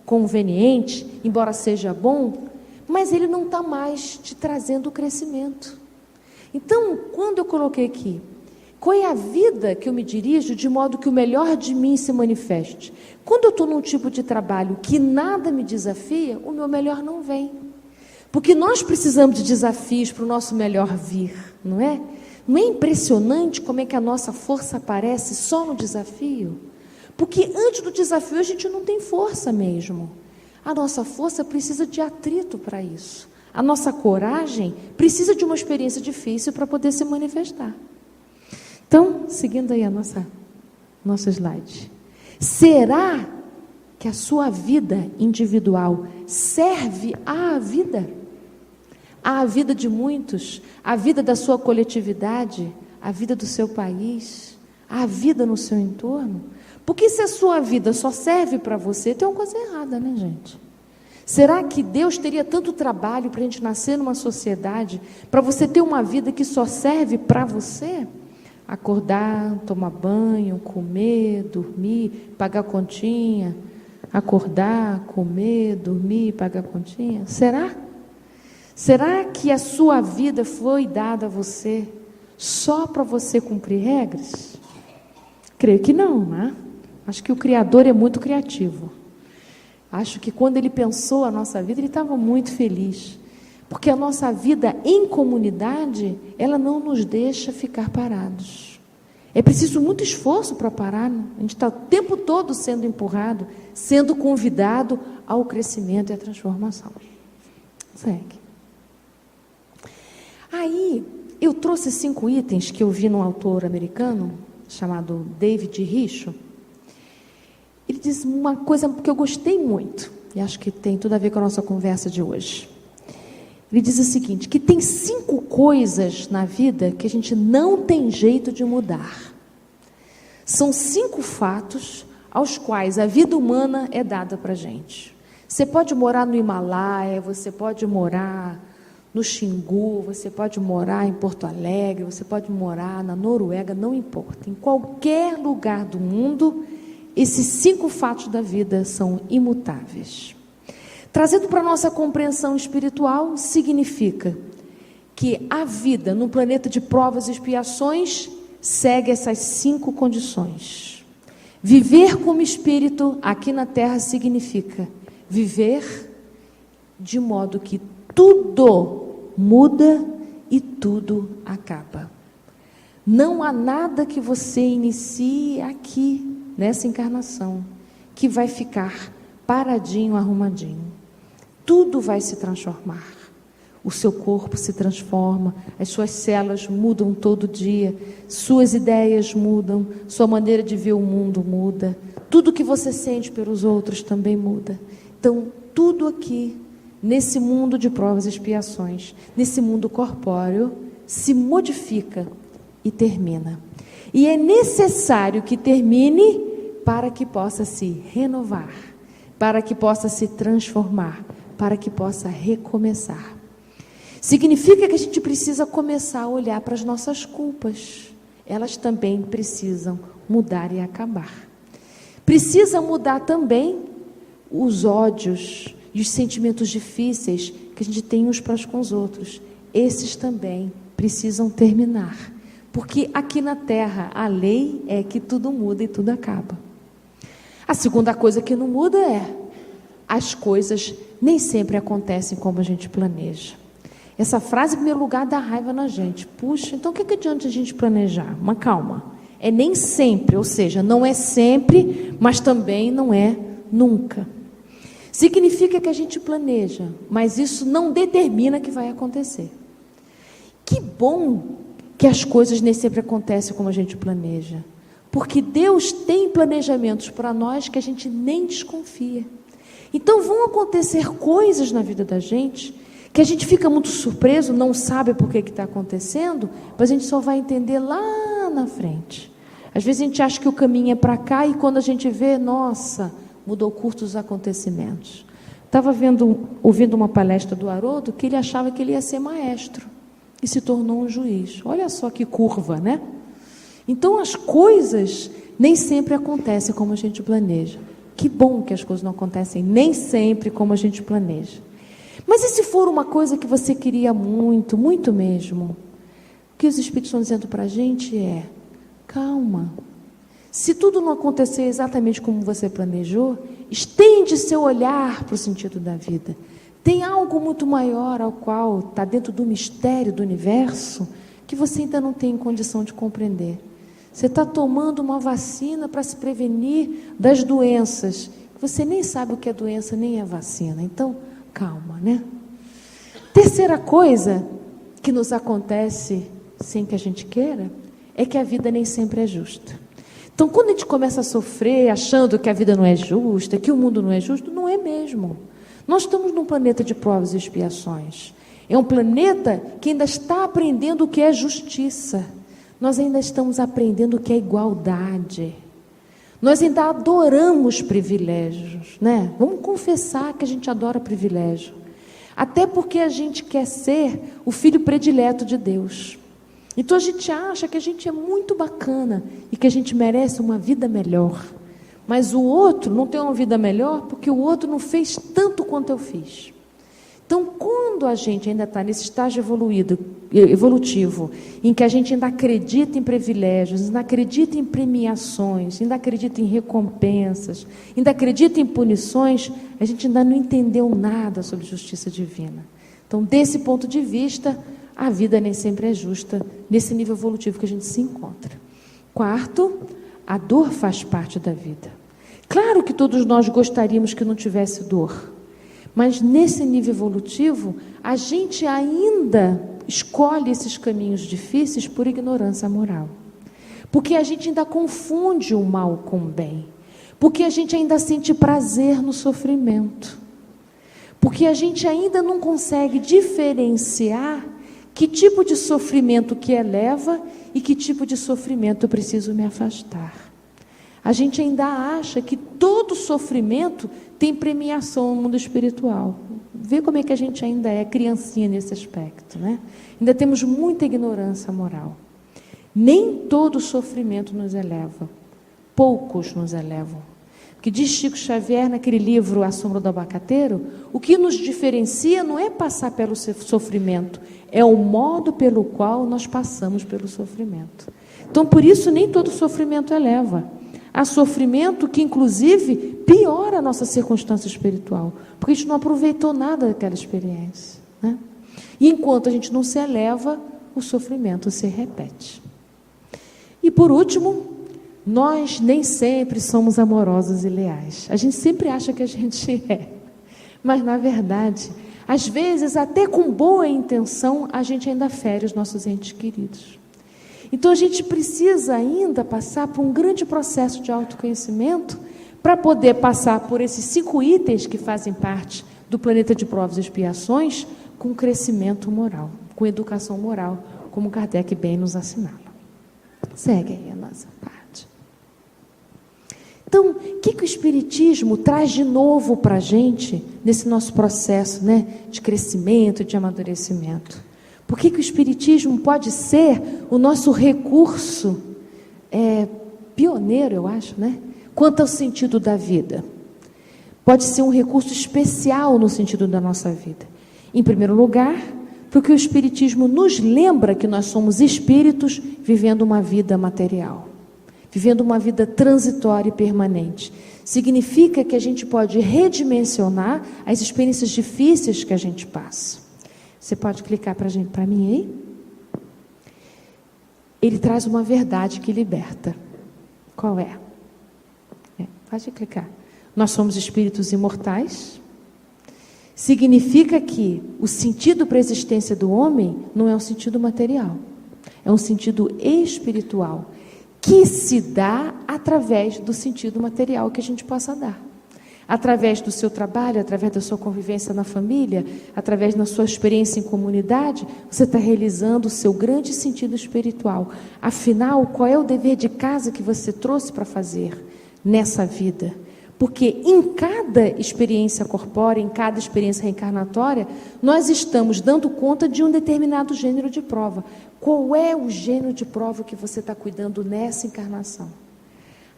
conveniente, embora seja bom, mas ele não está mais te trazendo crescimento. Então, quando eu coloquei aqui, qual é a vida que eu me dirijo de modo que o melhor de mim se manifeste? Quando eu estou num tipo de trabalho que nada me desafia, o meu melhor não vem. Porque nós precisamos de desafios para o nosso melhor vir, não é? Não é impressionante como é que a nossa força aparece só no desafio? Porque antes do desafio a gente não tem força mesmo. A nossa força precisa de atrito para isso. A nossa coragem precisa de uma experiência difícil para poder se manifestar. Então, seguindo aí a nosso slide. Será que a sua vida individual serve à vida? À vida de muitos? À vida da sua coletividade? À vida do seu país? À vida no seu entorno? Porque se a sua vida só serve para você, tem uma coisa errada, né, gente? Será que Deus teria tanto trabalho para a gente nascer numa sociedade, para você ter uma vida que só serve para você? Acordar, tomar banho, comer, dormir, pagar continha. Acordar, comer, dormir, pagar continha. Será? Será que a sua vida foi dada a você só para você cumprir regras? Creio que não, né? Acho que o Criador é muito criativo. Acho que quando Ele pensou a nossa vida, Ele estava muito feliz. Porque a nossa vida em comunidade, ela não nos deixa ficar parados. É preciso muito esforço para parar. Né? A gente está o tempo todo sendo empurrado, sendo convidado ao crescimento e à transformação. Segue. Aí, eu trouxe 5 itens que eu vi num autor americano, chamado David Richo. Ele diz uma coisa que eu gostei muito, e acho que tem tudo a ver com a nossa conversa de hoje. Ele diz o seguinte, que tem 5 coisas na vida que a gente não tem jeito de mudar. São 5 fatos aos quais a vida humana é dada para a gente. Você pode morar no Himalaia, você pode morar no Xingu, você pode morar em Porto Alegre, você pode morar na Noruega, não importa. Em qualquer lugar do mundo, esses 5 fatos da vida são imutáveis. Trazendo para a nossa compreensão espiritual, significa que a vida no planeta de provas e expiações segue essas 5 condições. Viver como espírito aqui na Terra significa viver de modo que tudo muda e tudo acaba. Não há nada que você inicie aqui, nessa encarnação, que vai ficar paradinho, arrumadinho. Tudo vai se transformar. O seu corpo se transforma, as suas células mudam todo dia, suas ideias mudam, sua maneira de ver o mundo muda, tudo que você sente pelos outros também muda. Então, tudo aqui, nesse mundo de provas e expiações, nesse mundo corpóreo, se modifica e termina. E é necessário que termine para que possa se renovar, para que possa se transformar, para que possa recomeçar. Significa que a gente precisa começar a olhar para as nossas culpas. Elas também precisam mudar e acabar. Precisa mudar também os ódios e os sentimentos difíceis que a gente tem uns para com os outros. Esses também precisam terminar. Porque aqui na Terra a lei é que tudo muda e tudo acaba. A segunda coisa que não muda é as coisas nem sempre acontecem como a gente planeja. Essa frase, em primeiro lugar, dá raiva na gente. Puxa, então o que adianta a gente planejar? Mas calma, é nem sempre, ou seja, não é sempre, mas também não é nunca. Significa que a gente planeja, mas isso não determina que vai acontecer. Que bom que as coisas nem sempre acontecem como a gente planeja. Porque Deus tem planejamentos para nós que a gente nem desconfia. Então vão acontecer coisas na vida da gente que a gente fica muito surpreso, não sabe por que está acontecendo, mas a gente só vai entender lá na frente. Às vezes a gente acha que o caminho é para cá e quando a gente vê, nossa, mudou o curso dos acontecimentos. Estava ouvindo uma palestra do Haroldo que ele achava que ele ia ser maestro e se tornou um juiz. Olha só que curva, né? Então as coisas nem sempre acontecem como a gente planeja. Que bom que as coisas não acontecem nem sempre como a gente planeja. Mas e se for uma coisa que você queria muito, muito mesmo? O que os Espíritos estão dizendo para a gente é: calma. Se tudo não acontecer exatamente como você planejou, estende seu olhar para o sentido da vida. Tem algo muito maior ao qual está dentro do mistério do universo que você ainda não tem condição de compreender. Você está tomando uma vacina para se prevenir das doenças. Você nem sabe o que é doença, nem é vacina. Então, calma, né? Terceira coisa que nos acontece sem que a gente queira é que a vida nem sempre é justa. Então, quando a gente começa a sofrer, achando que a vida não é justa, que o mundo não é justo, não é mesmo. Nós estamos num planeta de provas e expiações. É um planeta que ainda está aprendendo o que é justiça. Nós ainda estamos aprendendo o que é igualdade. Nós ainda adoramos privilégios, né? Vamos confessar que a gente adora privilégio. Até porque a gente quer ser o filho predileto de Deus. Então a gente acha que a gente é muito bacana e que a gente merece uma vida melhor. Mas o outro não tem uma vida melhor porque o outro não fez tanto quanto eu fiz. Então, quando a gente ainda está nesse estágio evolutivo, em que a gente ainda acredita em privilégios, ainda acredita em premiações, ainda acredita em recompensas, ainda acredita em punições, a gente ainda não entendeu nada sobre justiça divina. Então, desse ponto de vista, a vida nem sempre é justa, nesse nível evolutivo que a gente se encontra. Quarto, a dor faz parte da vida. Claro que todos nós gostaríamos que não tivesse dor. Mas nesse nível evolutivo, a gente ainda escolhe esses caminhos difíceis por ignorância moral. Porque a gente ainda confunde o mal com o bem. Porque a gente ainda sente prazer no sofrimento. Porque a gente ainda não consegue diferenciar que tipo de sofrimento que eleva e que tipo de sofrimento eu preciso me afastar. A gente ainda acha que todo sofrimento tem premiação no mundo espiritual. Vê como é que a gente ainda é criancinha nesse aspecto, né? Ainda temos muita ignorância moral. Nem todo sofrimento nos eleva. Poucos nos elevam. Que diz Chico Xavier naquele livro A Sombra do Abacateiro, o que nos diferencia não é passar pelo sofrimento, é o modo pelo qual nós passamos pelo sofrimento. Então, por isso, nem todo sofrimento eleva. Há sofrimento que, inclusive, piora a nossa circunstância espiritual, porque a gente não aproveitou nada daquela experiência, né? E enquanto a gente não se eleva, o sofrimento se repete. E, por último, nós nem sempre somos amorosos e leais. A gente sempre acha que a gente é, mas, na verdade, às vezes, até com boa intenção, a gente ainda fere os nossos entes queridos. Então, a gente precisa ainda passar por um grande processo de autoconhecimento para poder passar por esses 5 itens que fazem parte do planeta de provas e expiações com crescimento moral, com educação moral, como Kardec bem nos assinala. Segue aí a nossa parte. Então, o que o Espiritismo traz de novo para a gente nesse nosso processo, né, de crescimento, de amadurecimento? Por que o Espiritismo pode ser o nosso recurso pioneiro, eu acho, né? Quanto ao sentido da vida. Pode ser um recurso especial no sentido da nossa vida. Em primeiro lugar, porque o Espiritismo nos lembra que nós somos espíritos vivendo uma vida material. Vivendo uma vida transitória e permanente. Significa que a gente pode redimensionar as experiências difíceis que a gente passa. Você pode clicar para mim aí? Ele traz uma verdade que liberta. Qual é? Pode clicar. Nós somos espíritos imortais. Significa que o sentido para a existência do homem não é um sentido material. é um sentido espiritual, que se dá através do sentido material que a gente possa dar. Através do seu trabalho, através da sua convivência na família, através da sua experiência em comunidade, você está realizando o seu grande sentido espiritual. Afinal, qual é o dever de casa que você trouxe para fazer nessa vida? Porque em cada experiência corpórea, em cada experiência reencarnatória, nós estamos dando conta de um determinado gênero de prova. Qual é o gênero de prova que você está cuidando nessa encarnação?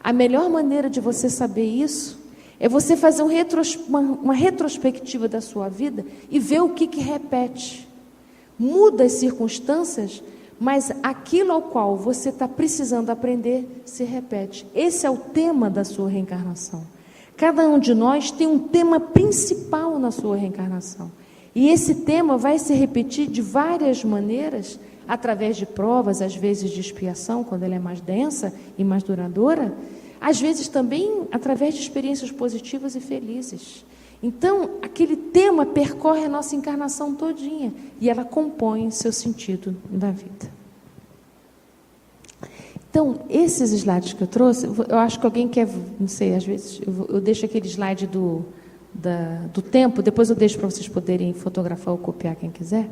A melhor maneira de você saber isso é você fazer uma retrospectiva da sua vida e ver o que repete. Muda as circunstâncias, mas aquilo ao qual você está precisando aprender se repete. Esse é o tema da sua reencarnação. Cada um de nós tem um tema principal na sua reencarnação. E esse tema vai se repetir de várias maneiras, através de provas, às vezes de expiação, quando ela é mais densa e mais duradoura, às vezes também através de experiências positivas e felizes. Então, aquele tema percorre a nossa encarnação todinha e ela compõe o seu sentido da vida. Então, esses slides que eu trouxe, eu acho que alguém quer, não sei, às vezes eu deixo aquele slide do tempo, depois eu deixo para vocês poderem fotografar ou copiar, quem quiser.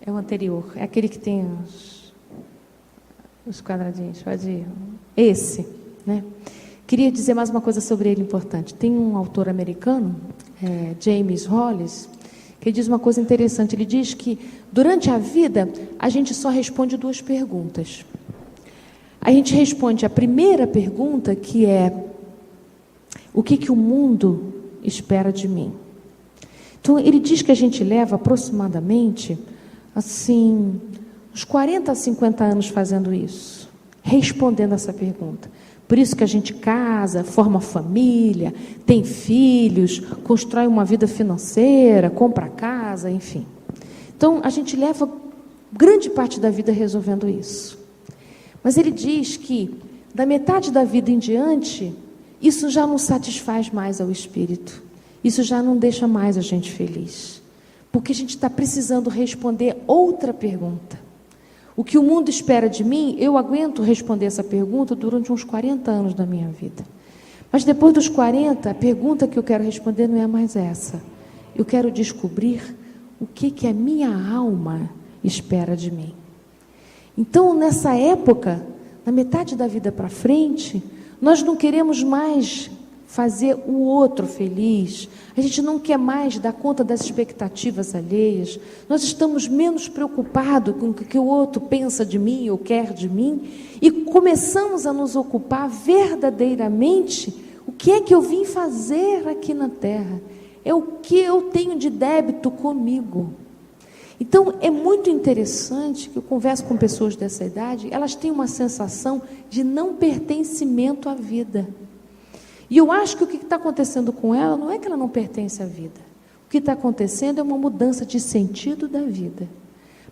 É o anterior, é aquele que tem os quadradinhos, pode ir. Esse, né? Queria dizer mais uma coisa sobre ele importante. Tem um autor americano, James Hollis, que diz uma coisa interessante. Ele diz que durante a vida a gente só responde 2 perguntas. A gente responde a primeira pergunta, que é: o que o mundo espera de mim? Então, ele diz que a gente leva aproximadamente, assim, uns 40 a 50 anos fazendo isso, respondendo essa pergunta. Por isso que a gente casa, forma família, tem filhos, constrói uma vida financeira, compra casa, enfim. Então, a gente leva grande parte da vida resolvendo isso. Mas ele diz que, da metade da vida em diante, isso já não satisfaz mais ao espírito. Isso já não deixa mais a gente feliz. Porque a gente está precisando responder outra pergunta. O que o mundo espera de mim, eu aguento responder essa pergunta durante uns 40 anos da minha vida. Mas depois dos 40, a pergunta que eu quero responder não é mais essa. Eu quero descobrir o que a minha alma espera de mim. Então, nessa época, na metade da vida para frente, nós não queremos mais fazer o outro feliz, a gente não quer mais dar conta das expectativas alheias, nós estamos menos preocupados com o que o outro pensa de mim ou quer de mim, e começamos a nos ocupar verdadeiramente o que é que eu vim fazer aqui na Terra, é o que eu tenho de débito comigo. Então, é muito interessante que eu converso com pessoas dessa idade, elas têm uma sensação de não pertencimento à vida. E eu acho que o que está acontecendo com ela não é que ela não pertence à vida. O que está acontecendo é uma mudança de sentido da vida.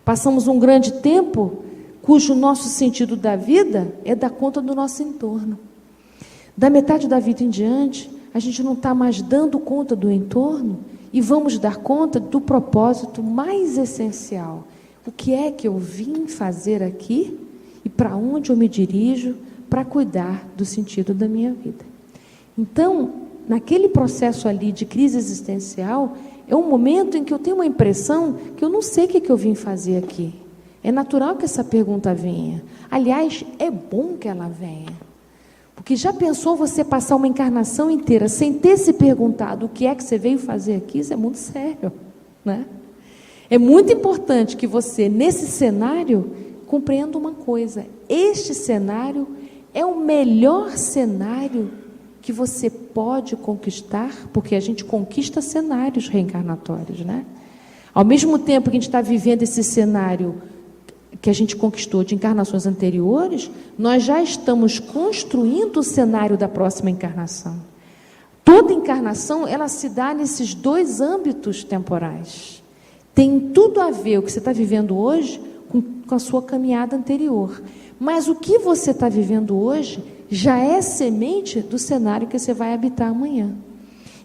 Passamos um grande tempo cujo nosso sentido da vida é dar conta do nosso entorno. Da metade da vida em diante, a gente não está mais dando conta do entorno e vamos dar conta do propósito mais essencial. O que é que eu vim fazer aqui e para onde eu me dirijo para cuidar do sentido da minha vida. Então, naquele processo ali de crise existencial, é um momento em que eu tenho uma impressão que eu não sei o que eu vim fazer aqui. É natural que essa pergunta venha. Aliás, é bom que ela venha. Porque já pensou você passar uma encarnação inteira sem ter se perguntado o que é que você veio fazer aqui? Isso é muito sério, né? É muito importante que você, nesse cenário, compreenda uma coisa. Este cenário é o melhor cenário que você pode conquistar, porque a gente conquista cenários reencarnatórios, né? Ao mesmo tempo que a gente está vivendo esse cenário que a gente conquistou de encarnações anteriores, nós já estamos construindo o cenário da próxima encarnação. Toda encarnação, ela se dá nesses 2 âmbitos temporais. Tem tudo a ver o que você está vivendo hoje com a sua caminhada anterior. Mas o que você está vivendo hoje já é semente do cenário que você vai habitar amanhã.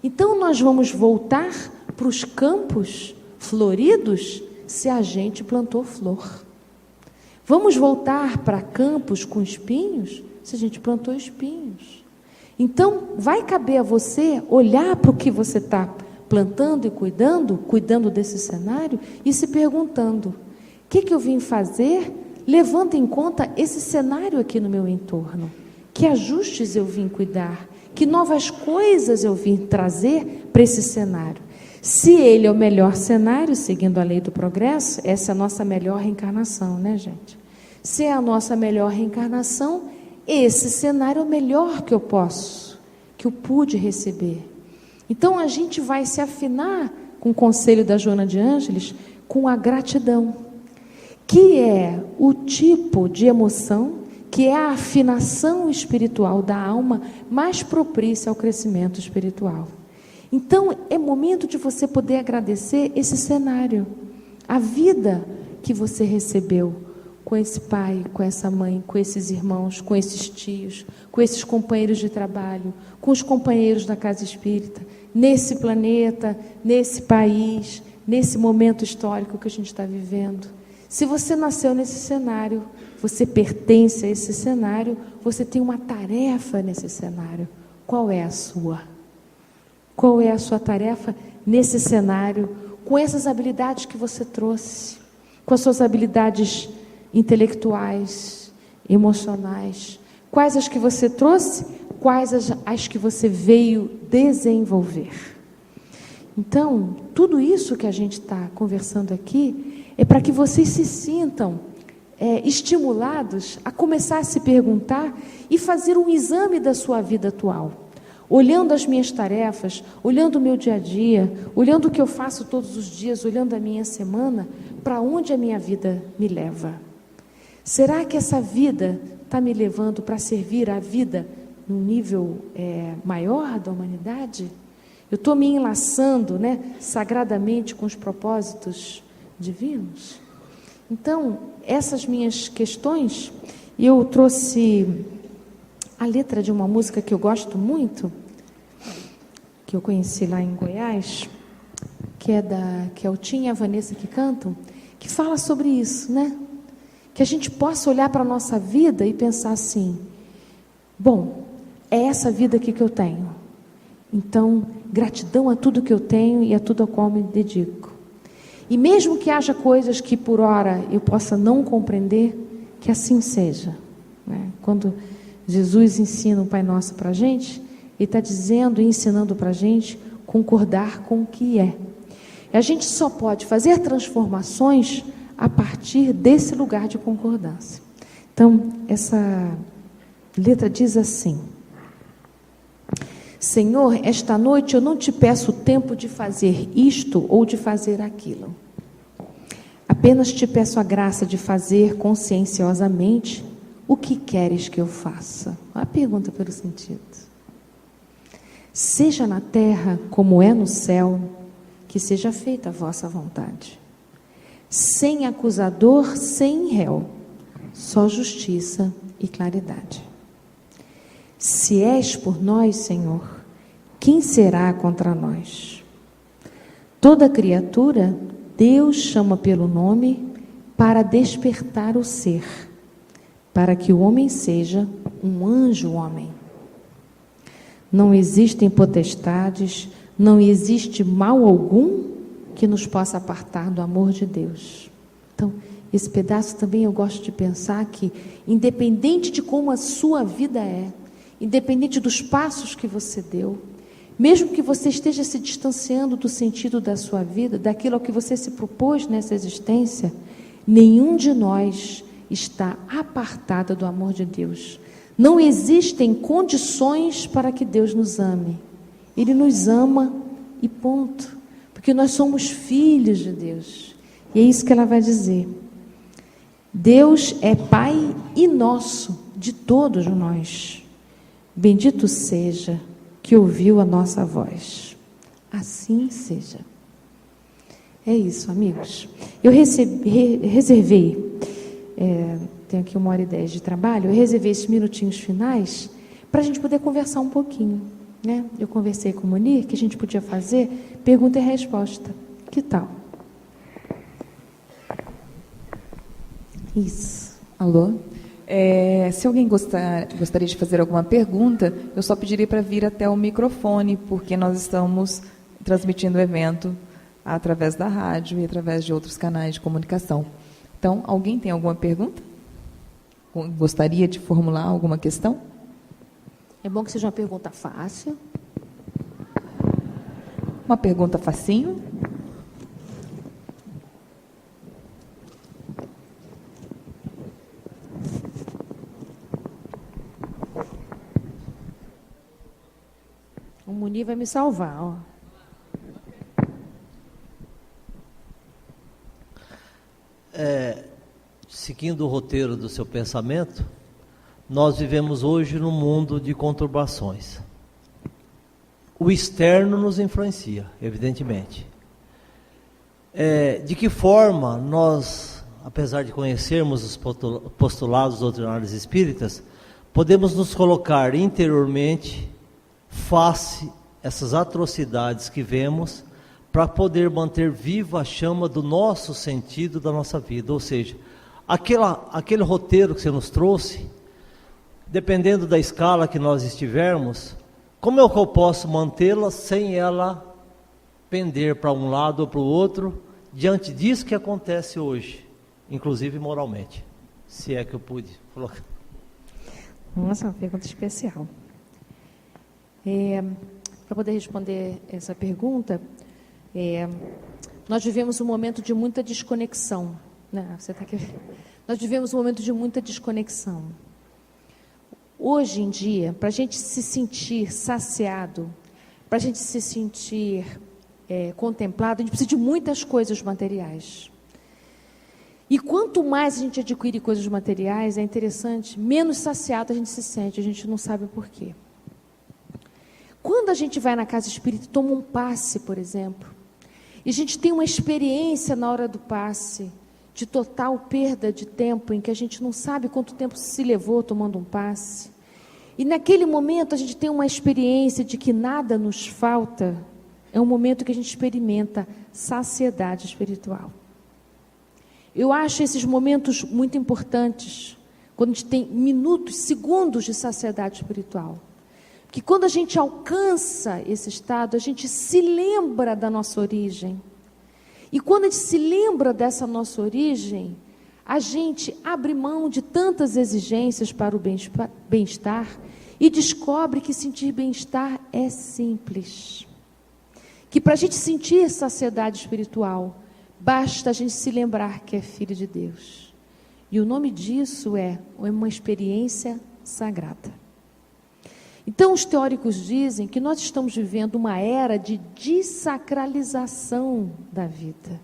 Então, nós vamos voltar para os campos floridos se a gente plantou flor. Vamos voltar para campos com espinhos se a gente plantou espinhos. Então, vai caber a você olhar para o que você está plantando e cuidando desse cenário e se perguntando: o que eu vim fazer levando em conta esse cenário aqui no meu entorno? Que ajustes eu vim cuidar? Que novas coisas eu vim trazer para esse cenário? Se ele é o melhor cenário, seguindo a lei do progresso, essa é a nossa melhor reencarnação, né, gente? Se é a nossa melhor reencarnação, esse cenário é o melhor que eu pude receber. Então, a gente vai se afinar com o conselho da Joana de Ângeles com a gratidão, que é o tipo de emoção, que é a afinação espiritual da alma mais propícia ao crescimento espiritual. Então, é momento de você poder agradecer esse cenário, a vida que você recebeu, com esse pai, com essa mãe, com esses irmãos, com esses tios, com esses companheiros de trabalho, com os companheiros da casa espírita, nesse planeta, nesse país, nesse momento histórico que a gente está vivendo. Se você nasceu nesse cenário, você pertence a esse cenário, você tem uma tarefa nesse cenário. Qual é a sua? Qual é a sua tarefa nesse cenário, com essas habilidades que você trouxe, com as suas habilidades intelectuais, emocionais? Quais as que você trouxe? Quais as que você veio desenvolver? Então, tudo isso que a gente está conversando aqui é para que vocês se sintam estimulados a começar a se perguntar e fazer um exame da sua vida atual. Olhando as minhas tarefas, olhando o meu dia a dia, olhando o que eu faço todos os dias, olhando a minha semana, para onde a minha vida me leva? Será que essa vida está me levando para servir a vida num nível maior da humanidade? Eu estou me enlaçando, sagradamente com os propósitos divinos? Então, essas minhas questões, eu trouxe a letra de uma música que eu gosto muito, que eu conheci lá em Goiás, que é o Tim e a Vanessa que cantam, que fala sobre isso, que a gente possa olhar para a nossa vida e pensar assim: bom, é essa vida aqui que eu tenho, então gratidão a tudo que eu tenho e a tudo a qual me dedico. E mesmo que haja coisas que por hora eu possa não compreender, que assim seja. Quando Jesus ensina o Pai Nosso para a gente, Ele está dizendo e ensinando para a gente concordar com o que é. E a gente só pode fazer transformações a partir desse lugar de concordância. Então, essa letra diz assim: Senhor, esta noite eu não te peço tempo de fazer isto ou de fazer aquilo. Apenas te peço a graça de fazer conscienciosamente o que queres que eu faça. A pergunta pelo sentido. Seja na terra como é no céu, que seja feita a vossa vontade. Sem acusador, sem réu, só justiça e claridade. Se és por nós, Senhor, quem será contra nós? Toda criatura, Deus chama pelo nome para despertar o ser, para que o homem seja um anjo-homem. Não existem potestades, não existe mal algum que nos possa apartar do amor de Deus. Então, esse pedaço também eu gosto de pensar que, independente de como a sua vida é, independente dos passos que você deu, mesmo que você esteja se distanciando do sentido da sua vida, daquilo ao que você se propôs nessa existência, nenhum de nós está apartado do amor de Deus. Não existem condições para que Deus nos ame. Ele nos ama e ponto. Porque nós somos filhos de Deus. E é isso que ela vai dizer. Deus é Pai e nosso, de todos nós. Bendito seja que ouviu a nossa voz. Assim seja. É isso, amigos. Eu reservei, tenho aqui 1h10 de trabalho, eu reservei esses minutinhos finais para a gente poder conversar um pouquinho. Eu conversei com o Munir que a gente podia fazer pergunta e resposta. Que tal? Isso.
Alô? Se alguém gostaria de fazer alguma pergunta, eu só pediria para vir até o microfone, porque nós estamos transmitindo o evento através da rádio e através de outros canais de comunicação. Então, alguém tem alguma pergunta? Gostaria de formular alguma questão?
É bom que seja uma pergunta fácil.
Uma pergunta facinho?
O Muni vai me salvar, ó.
Seguindo o roteiro do seu pensamento, nós vivemos hoje num mundo de conturbações. O externo nos influencia, evidentemente. De que forma nós, apesar de conhecermos os postulados doutrinários espíritas, podemos nos colocar interiormente face essas atrocidades que vemos, para poder manter viva a chama do nosso sentido, da nossa vida? Ou seja, aquele roteiro que você nos trouxe, dependendo da escala que nós estivermos, como é que eu posso mantê-la sem ela pender para um lado ou para o outro, diante disso que acontece hoje, inclusive moralmente? Se é que eu pude colocar.
Nossa, uma pergunta especial. Para poder responder essa pergunta, nós vivemos um momento de muita desconexão. Né? Nós vivemos um momento de muita desconexão. Hoje em dia, para a gente se sentir saciado, para a gente se sentir contemplado, a gente precisa de muitas coisas materiais. E quanto mais a gente adquire coisas materiais, é interessante, menos saciado a gente se sente, a gente não sabe por quê. Quando a gente vai na casa espírita, toma um passe, por exemplo, e a gente tem uma experiência na hora do passe, de total perda de tempo, em que a gente não sabe quanto tempo se levou tomando um passe, e naquele momento a gente tem uma experiência de que nada nos falta, é um momento que a gente experimenta saciedade espiritual. Eu acho esses momentos muito importantes, quando a gente tem minutos, segundos de saciedade espiritual. Que quando a gente alcança esse estado, a gente se lembra da nossa origem. E quando a gente se lembra dessa nossa origem, a gente abre mão de tantas exigências para o bem-estar e descobre que sentir bem-estar é simples. Que para a gente sentir saciedade espiritual, basta a gente se lembrar que é filho de Deus. E o nome disso é uma experiência sagrada. Então, os teóricos dizem que nós estamos vivendo uma era de dessacralização da vida.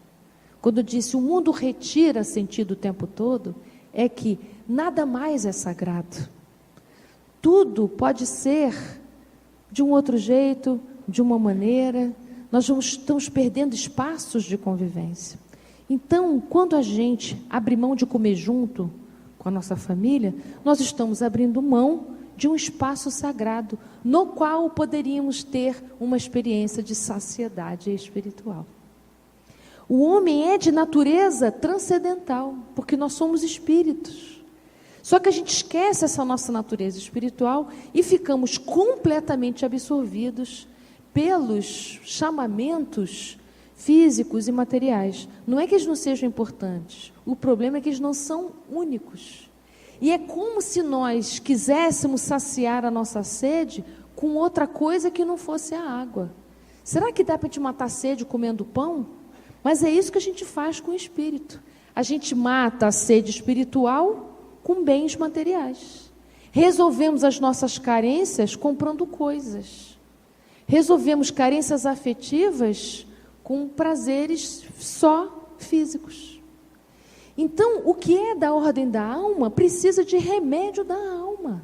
Quando disse o mundo retira sentido o tempo todo, é que nada mais é sagrado. Tudo pode ser de um outro jeito, de uma maneira. Nós estamos perdendo espaços de convivência. Então, quando a gente abre mão de comer junto com a nossa família, nós estamos abrindo mão de um espaço sagrado, no qual poderíamos ter uma experiência de saciedade espiritual. O homem é de natureza transcendental, porque nós somos espíritos. Só que a gente esquece essa nossa natureza espiritual e ficamos completamente absorvidos pelos chamamentos físicos e materiais. Não é que eles não sejam importantes, o problema é que eles não são únicos. E é como se nós quiséssemos saciar a nossa sede com outra coisa que não fosse a água. Será que dá para a gente matar a sede comendo pão? Mas é isso que a gente faz com o espírito. A gente mata a sede espiritual com bens materiais. Resolvemos as nossas carências comprando coisas. Resolvemos carências afetivas com prazeres só físicos. Então, o que é da ordem da alma precisa de remédio da alma.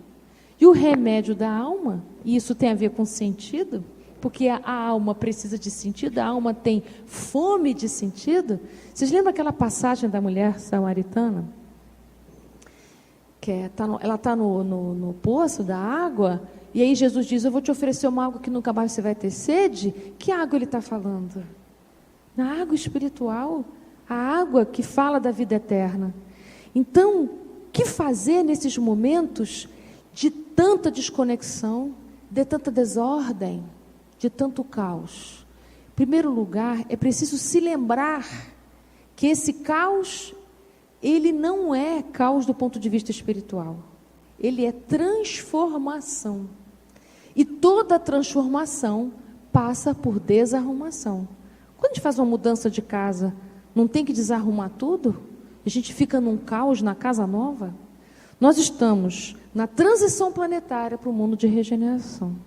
E o remédio da alma, e isso tem a ver com sentido, porque a alma precisa de sentido, a alma tem fome de sentido. Vocês lembram aquela passagem da mulher samaritana? Ela está no poço da água, e aí Jesus diz, eu vou te oferecer uma água que nunca mais você vai ter sede. Que água ele está falando? Na água espiritual, a água que fala da vida eterna. Então, que fazer nesses momentos de tanta desconexão, de tanta desordem, de tanto caos? Em primeiro lugar, é preciso se lembrar que esse caos, ele não é caos do ponto de vista espiritual. Ele é transformação. E toda transformação passa por desarrumação. Quando a gente faz uma mudança de casa, não tem que desarrumar tudo? A gente fica num caos na casa nova? Nós estamos na transição planetária para o mundo de regeneração.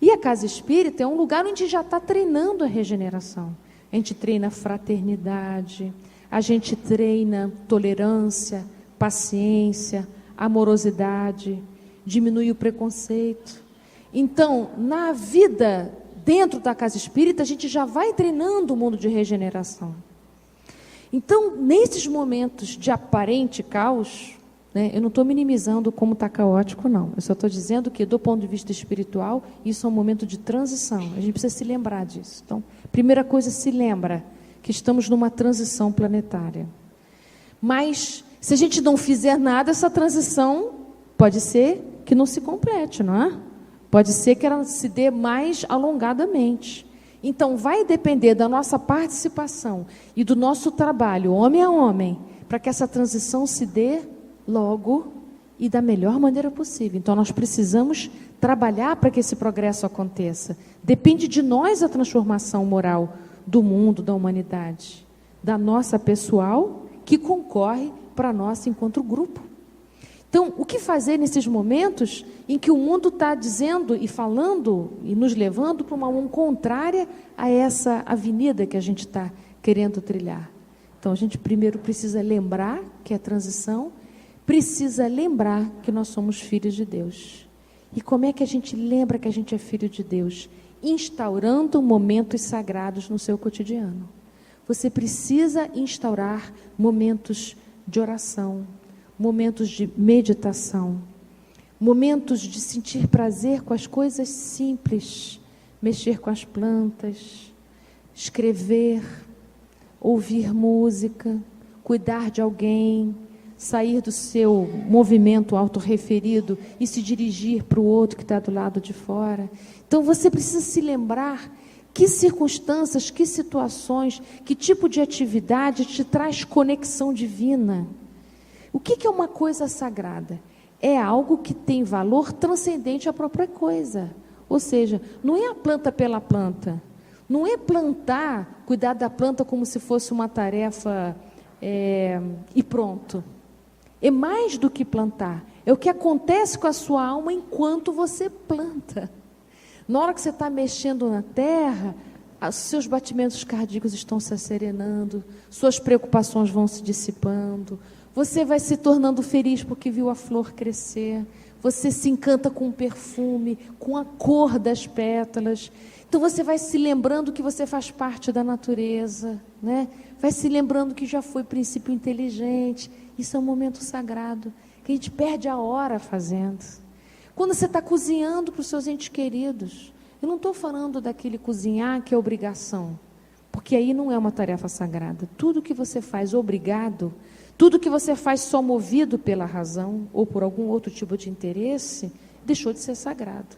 E a casa espírita é um lugar onde já está treinando a regeneração. A gente treina fraternidade, a gente treina tolerância, paciência, amorosidade, diminui o preconceito. Então, na vida dentro da casa espírita, a gente já vai treinando o mundo de regeneração. Então, nesses momentos de aparente caos, né, eu não estou minimizando como está caótico, não. Eu só estou dizendo que, do ponto de vista espiritual, isso é um momento de transição. A gente precisa se lembrar disso. Então, primeira coisa, se lembra que estamos numa transição planetária. Mas, se a gente não fizer nada, essa transição pode ser que não se complete, não é? Pode ser que ela se dê mais alongadamente. Então, vai depender da nossa participação e do nosso trabalho, homem a homem, para que essa transição se dê logo e da melhor maneira possível. Então, nós precisamos trabalhar para que esse progresso aconteça. Depende de nós a transformação moral do mundo, da humanidade, da nossa pessoal, que concorre para a nossa enquanto grupo. Então, o que fazer nesses momentos em que o mundo está dizendo e falando e nos levando para uma mão contrária a essa avenida que a gente está querendo trilhar? Então, a gente primeiro precisa lembrar que é transição, precisa lembrar que nós somos filhos de Deus. E como é que a gente lembra que a gente é filho de Deus? Instaurando momentos sagrados no seu cotidiano. Você precisa instaurar momentos de oração, momentos de meditação, momentos de sentir prazer com as coisas simples, mexer com as plantas, escrever, ouvir música, cuidar de alguém, sair do seu movimento autorreferido e se dirigir para o outro que está do lado de fora. Então você precisa se lembrar que circunstâncias, que situações, que tipo de atividade te traz conexão divina. O que é uma coisa sagrada? É algo que tem valor transcendente à própria coisa. Ou seja, não é a planta pela planta. Não é plantar, cuidar da planta como se fosse uma tarefa e pronto. É mais do que plantar. É o que acontece com a sua alma enquanto você planta. Na hora que você está mexendo na terra, os seus batimentos cardíacos estão se serenando, suas preocupações vão se dissipando, você vai se tornando feliz porque viu a flor crescer, você se encanta com o perfume, com a cor das pétalas. Então você vai se lembrando que você faz parte da natureza, né? Vai se lembrando que já foi princípio inteligente. Isso é um momento sagrado, que a gente perde a hora fazendo. Quando você está cozinhando para os seus entes queridos, eu não estou falando daquele cozinhar que é obrigação, porque aí não é uma tarefa sagrada. Tudo que você faz obrigado, tudo que você faz só movido pela razão ou por algum outro tipo de interesse, deixou de ser sagrado.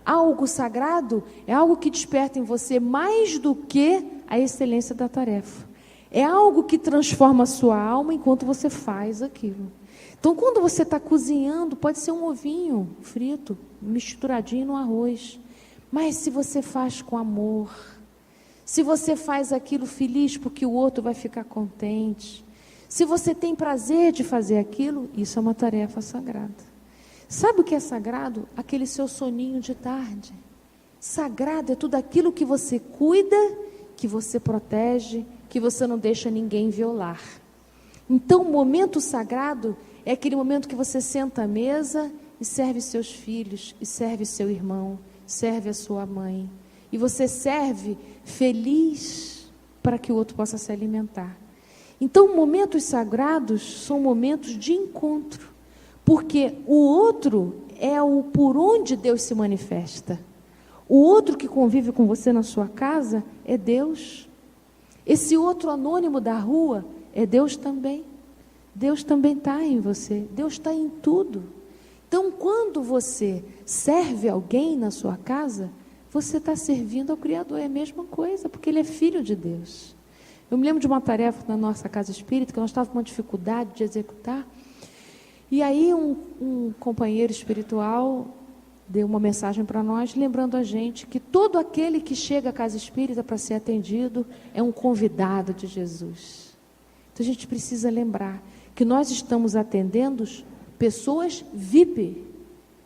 Algo sagrado é algo que desperta em você mais do que a excelência da tarefa. É algo que transforma a sua alma enquanto você faz aquilo. Então, quando você está cozinhando, pode ser um ovinho frito, misturadinho no arroz. Mas se você faz com amor, se você faz aquilo feliz porque o outro vai ficar contente, se você tem prazer de fazer aquilo, isso é uma tarefa sagrada. Sabe o que é sagrado? Aquele seu soninho de tarde. Sagrado é tudo aquilo que você cuida, que você protege, que você não deixa ninguém violar. Então, o momento sagrado é aquele momento que você senta à mesa e serve seus filhos, e serve seu irmão, serve a sua mãe. E você serve feliz para que o outro possa se alimentar. Então, momentos sagrados são momentos de encontro, porque o outro é o por onde Deus se manifesta. O outro que convive com você na sua casa é Deus. Esse outro anônimo da rua é Deus também. Deus também está em você. Deus está em tudo. Então, quando você serve alguém na sua casa, você está servindo ao Criador. É a mesma coisa, porque Ele é filho de Deus. Eu me lembro de uma tarefa na nossa casa espírita, que nós estávamos com uma dificuldade de executar. E aí um companheiro espiritual deu uma mensagem para nós, lembrando a gente que todo aquele que chega à casa espírita para ser atendido é um convidado de Jesus. Então a gente precisa lembrar que nós estamos atendendo pessoas VIP,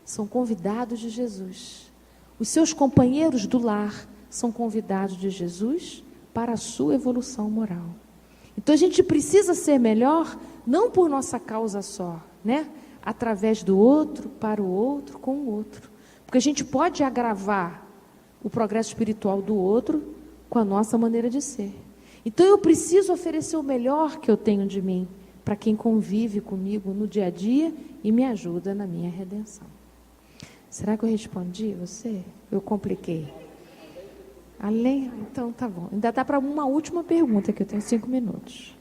são convidados de Jesus. Os seus companheiros do lar são convidados de Jesus para a sua evolução moral. Então a gente precisa ser melhor, não por nossa causa só, né? Através do outro, para o outro, com o outro. Porque a gente pode agravar o progresso espiritual do outro com a nossa maneira de ser. Então eu preciso oferecer o melhor que eu tenho de mim para quem convive comigo no dia a dia e me ajuda na minha redenção. Será que eu respondi você? Eu compliquei. Além? Então tá bom. Ainda dá para uma última pergunta, que eu tenho 5 minutos.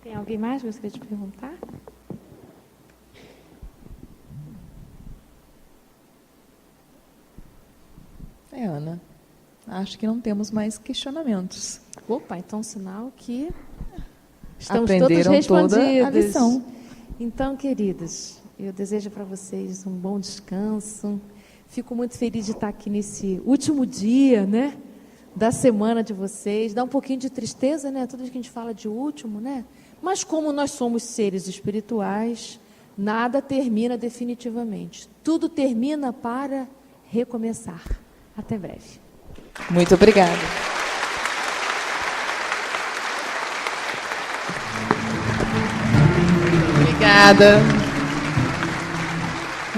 Tem alguém mais que gostaria de perguntar?
Ana, acho que não temos mais questionamentos.
Opa, então sinal que estamos todos
Aprenderam
respondidos.
toda a lição.
Então, queridas, eu desejo para vocês um bom descanso. Fico muito feliz de estar aqui nesse último dia, né, da semana de vocês. Dá um pouquinho de tristeza, né? Toda vez que a gente fala de último, né? Mas como nós somos seres espirituais, nada termina definitivamente. Tudo termina para recomeçar. Até breve.
Muito obrigada.
Obrigada,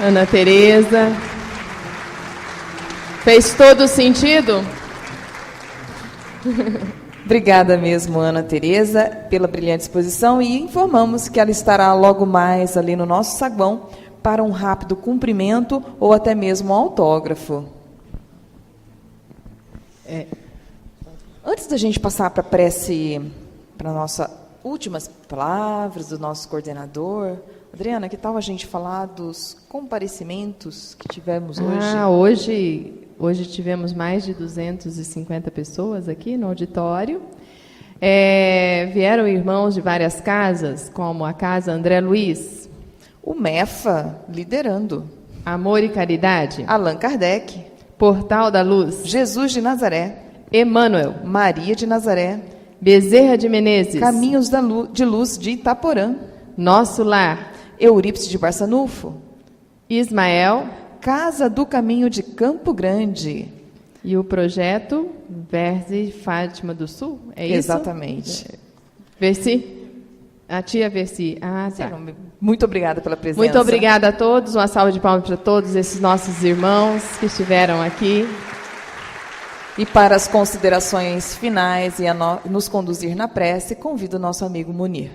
Ana Tereza. Fez todo sentido?
Obrigada mesmo, Ana Tereza, pela brilhante exposição, e informamos que ela estará logo mais ali no nosso saguão para um rápido cumprimento ou até mesmo um autógrafo. Antes da gente passar para a prece, para nossas últimas palavras do nosso coordenador, Adriana, que tal a gente falar dos comparecimentos que tivemos hoje?
Hoje tivemos mais de 250 pessoas aqui no auditório. Vieram irmãos de várias casas, como a Casa André Luiz.
O MEFA, liderando.
Amor e Caridade.
Allan Kardec.
Portal da Luz.
Jesus de Nazaré.
Emmanuel.
Maria de Nazaré.
Bezerra de Menezes.
Caminhos de Luz de Itaporã.
Nosso Lar.
Eurípides de Barçanufo.
Ismael.
Casa do Caminho de Campo Grande.
E o projeto Verze Fátima do Sul, é isso?
Exatamente.
Versi? A tia Versi. Ah, tá.
Sim, muito obrigada pela presença.
Muito obrigada a todos. Uma salva de palmas para todos esses nossos irmãos que estiveram aqui.
E para as considerações finais e a nos conduzir na prece, convido o nosso amigo Munir.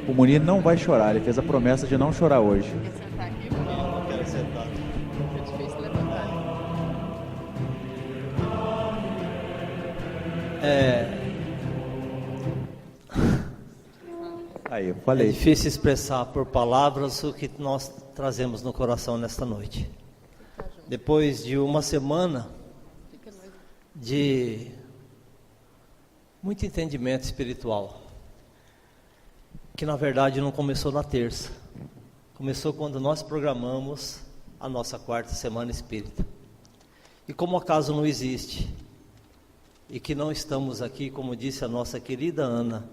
O Munir não vai chorar, ele fez a promessa de não chorar hoje. Aí, eu falei.
É difícil expressar por palavras o que nós trazemos no coração nesta noite. Depois de uma semana de muito entendimento espiritual, que na verdade não começou na terça, começou quando nós programamos a nossa 4ª semana espírita. E como acaso não existe, e que não estamos aqui, como disse a nossa querida Ana,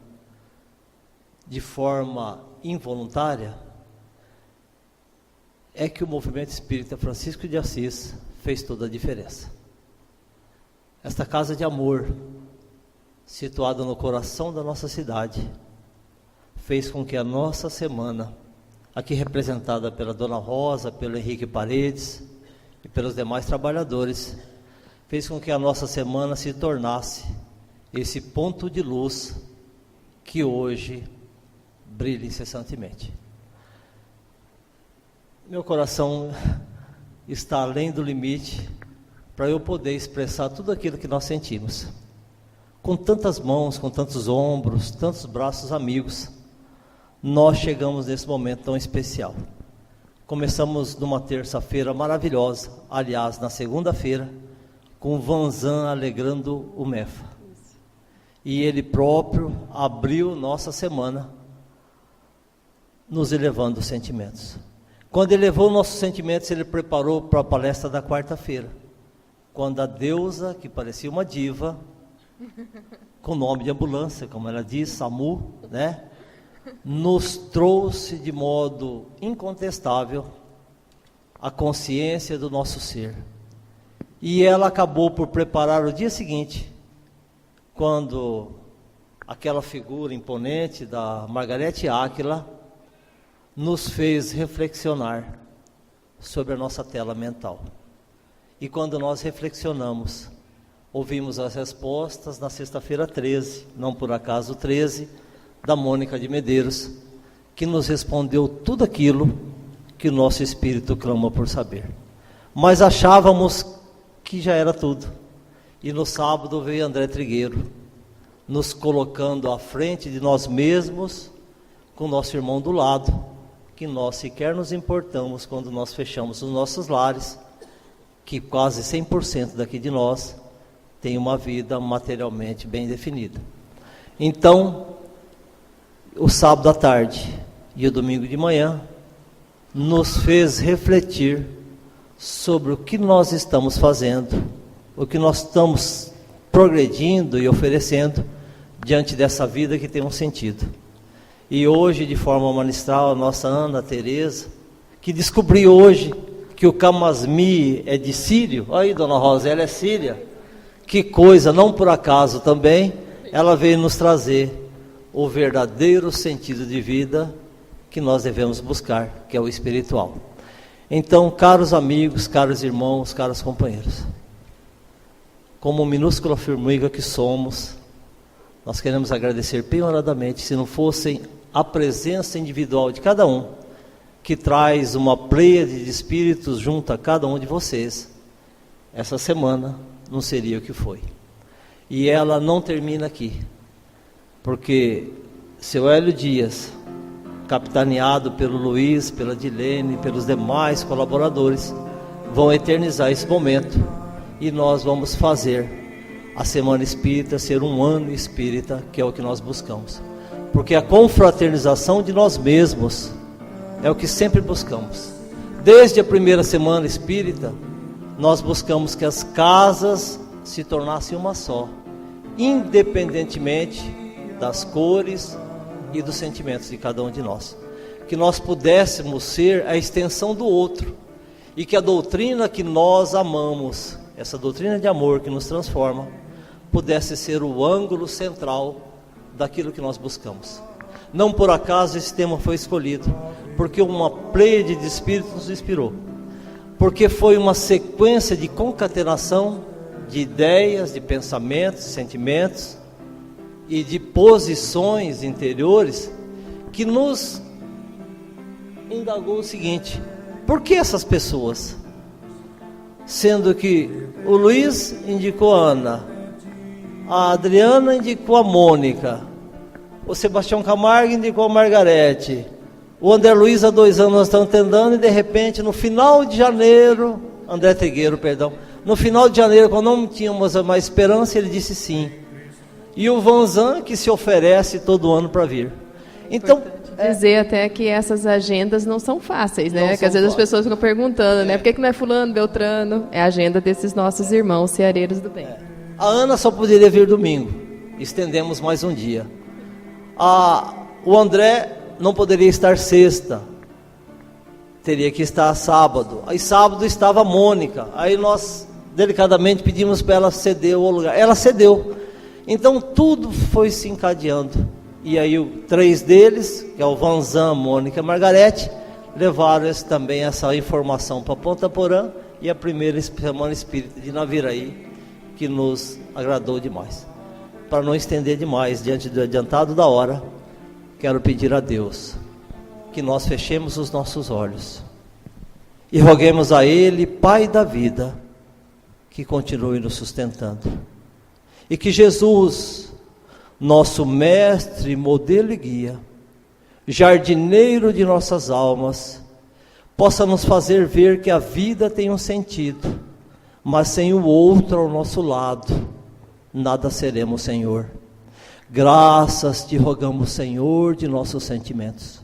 de forma involuntária, é que o movimento espírita Francisco de Assis fez toda a diferença. Esta casa de amor, situada no coração da nossa cidade, fez com que a nossa semana, aqui representada pela Dona Rosa, pelo Henrique Paredes e pelos demais trabalhadores, fez com que a nossa semana se tornasse esse ponto de luz que hoje brilha incessantemente. Meu coração está além do limite para eu poder expressar tudo aquilo que nós sentimos. Com tantas mãos, com tantos ombros, tantos braços amigos, nós chegamos nesse momento tão especial. Começamos numa terça-feira maravilhosa, aliás, na segunda-feira, com o Vanzan alegrando o MEFA. E ele próprio abriu nossa semana, nos elevando os sentimentos. Quando ele elevou nossos sentimentos, ele preparou para a palestra da quarta-feira, quando a deusa, que parecia uma diva, com nome de ambulância, como ela diz, SAMU, né, nos trouxe de modo incontestável a consciência do nosso ser. E ela acabou por preparar o dia seguinte, quando aquela figura imponente da Margarete Áquila nos fez reflexionar sobre a nossa tela mental. E quando nós reflexionamos, ouvimos as respostas na sexta-feira 13, não por acaso 13, da Mônica de Medeiros, que nos respondeu tudo aquilo que o nosso espírito clama por saber. Mas achávamos que já era tudo. E no sábado veio André Trigueiro, nos colocando à frente de nós mesmos, com o nosso irmão do lado, que nós sequer nos importamos quando nós fechamos os nossos lares, que quase 100% daqui de nós tem uma vida materialmente bem definida. Então, o sábado à tarde e o domingo de manhã nos fez refletir sobre o que nós estamos fazendo, o que nós estamos progredindo e oferecendo diante dessa vida que tem um sentido. E hoje, de forma magistral, a nossa Ana Tereza, que descobriu hoje que o Camasmi é de Sírio, aí dona Rosa, ela é síria, que coisa, não por acaso também, ela veio nos trazer o verdadeiro sentido de vida que nós devemos buscar, que é o espiritual. Então, caros amigos, caros irmãos, caros companheiros, como minúscula formiga que somos, nós queremos agradecer penhoradamente, se não fossem a presença individual de cada um, que traz uma pleiade de espíritos junto a cada um de vocês, essa semana não seria o que foi. E ela não termina aqui, porque seu Hélio Dias, capitaneado pelo Luiz, pela Dilene, pelos demais colaboradores, vão eternizar esse momento, e nós vamos fazer a Semana Espírita ser um ano espírita, que é o que nós buscamos. Porque a confraternização de nós mesmos é o que sempre buscamos. Desde a primeira Semana Espírita, nós buscamos que as casas se tornassem uma só, independentemente das cores e dos sentimentos de cada um de nós. Que nós pudéssemos ser a extensão do outro, e que a doutrina que nós amamos, essa doutrina de amor que nos transforma, pudesse ser o ângulo central daquilo que nós buscamos. Não por acaso esse tema foi escolhido, porque uma pleiade de espíritos nos inspirou, porque foi uma sequência de concatenação de ideias, de pensamentos, de sentimentos e de posições interiores que nos indagou o seguinte: por que essas pessoas? Sendo que o Luiz indicou a Ana, a Adriana indicou a Mônica, o Sebastião Camargo indicou a Margarete, o André Luiz há 2 anos nós estamos tentando, e de repente no final de janeiro, André Trigueiro, perdão, no final de janeiro, quando não tínhamos mais esperança, ele disse sim. E o Vanzan, que se oferece todo ano para vir. Então,
dizer até que essas agendas não são fáceis, né? Que às vezes as pessoas ficam perguntando, né? Por que não é fulano, Beltrano? É a agenda desses nossos irmãos ceareiros do bem.
A Ana só poderia vir domingo. Estendemos mais um dia. O André não poderia estar sexta. Teria que estar sábado. Aí sábado estava a Mônica. Aí nós delicadamente pedimos para ela ceder o lugar. Ela cedeu. Então tudo foi se encadeando. E aí 3 deles, que é o Vanzan, Mônica e Margarete, levaram também essa informação para Ponta Porã e a primeira Semana Espírita de Naviraí, que nos agradou demais. Para não estender demais diante do adiantado da hora, quero pedir a Deus que nós fechemos os nossos olhos E roguemos a Ele, Pai da vida, que continue nos sustentando. E que Jesus, nosso mestre, modelo e guia, jardineiro de nossas almas, possa nos fazer ver que a vida tem um sentido, mas sem o outro ao nosso lado, nada seremos, Senhor. Graças te rogamos, Senhor, de nossos sentimentos,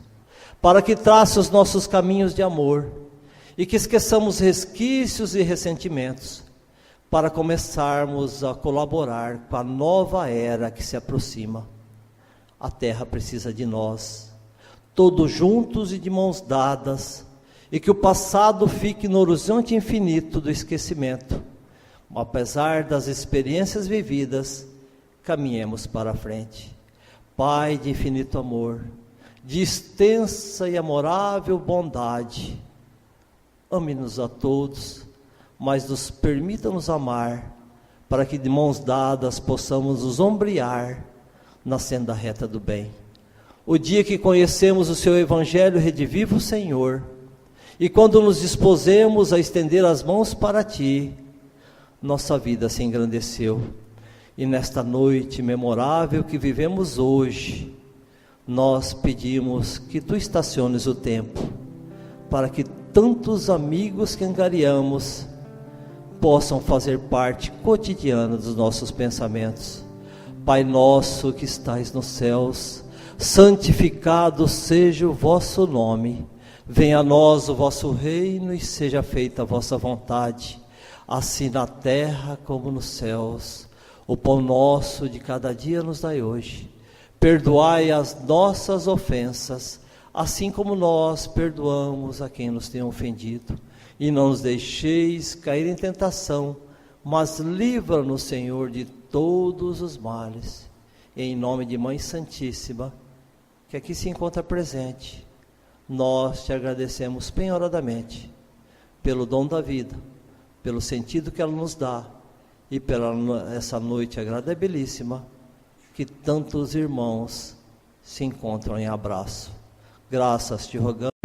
para que trace os nossos caminhos de amor, e que esqueçamos resquícios e ressentimentos, para começarmos a colaborar com a nova era que se aproxima. A terra precisa de nós, todos juntos e de mãos dadas, e que o passado fique no horizonte infinito do esquecimento. Apesar das experiências vividas, caminhemos para a frente. Pai de infinito amor, de extensa e amorável bondade, ame-nos a todos, mas nos permita-nos amar, para que de mãos dadas possamos nos ombrear na senda reta do bem. O dia que conhecemos o Seu Evangelho rediviva o Senhor, e quando nos dispusemos a estender as mãos para Ti, nossa vida se engrandeceu. E nesta noite memorável que vivemos hoje, nós pedimos que Tu estaciones o tempo, para que tantos amigos que angariamos possam fazer parte cotidiana dos nossos pensamentos. Pai nosso que estais nos céus, santificado seja o vosso nome. Venha a nós o vosso reino e seja feita a vossa vontade, assim na terra como nos céus. O pão nosso de cada dia nos dai hoje. Perdoai as nossas ofensas, assim como nós perdoamos a quem nos tem ofendido. E não nos deixeis cair em tentação, mas livra-nos, Senhor, de todos os males. E em nome de Mãe Santíssima, que aqui se encontra presente, nós te agradecemos penhoradamente pelo dom da vida, pelo sentido que ela nos dá, e pela essa noite agradabilíssima, que tantos irmãos se encontram em abraço. Graças te rogamos.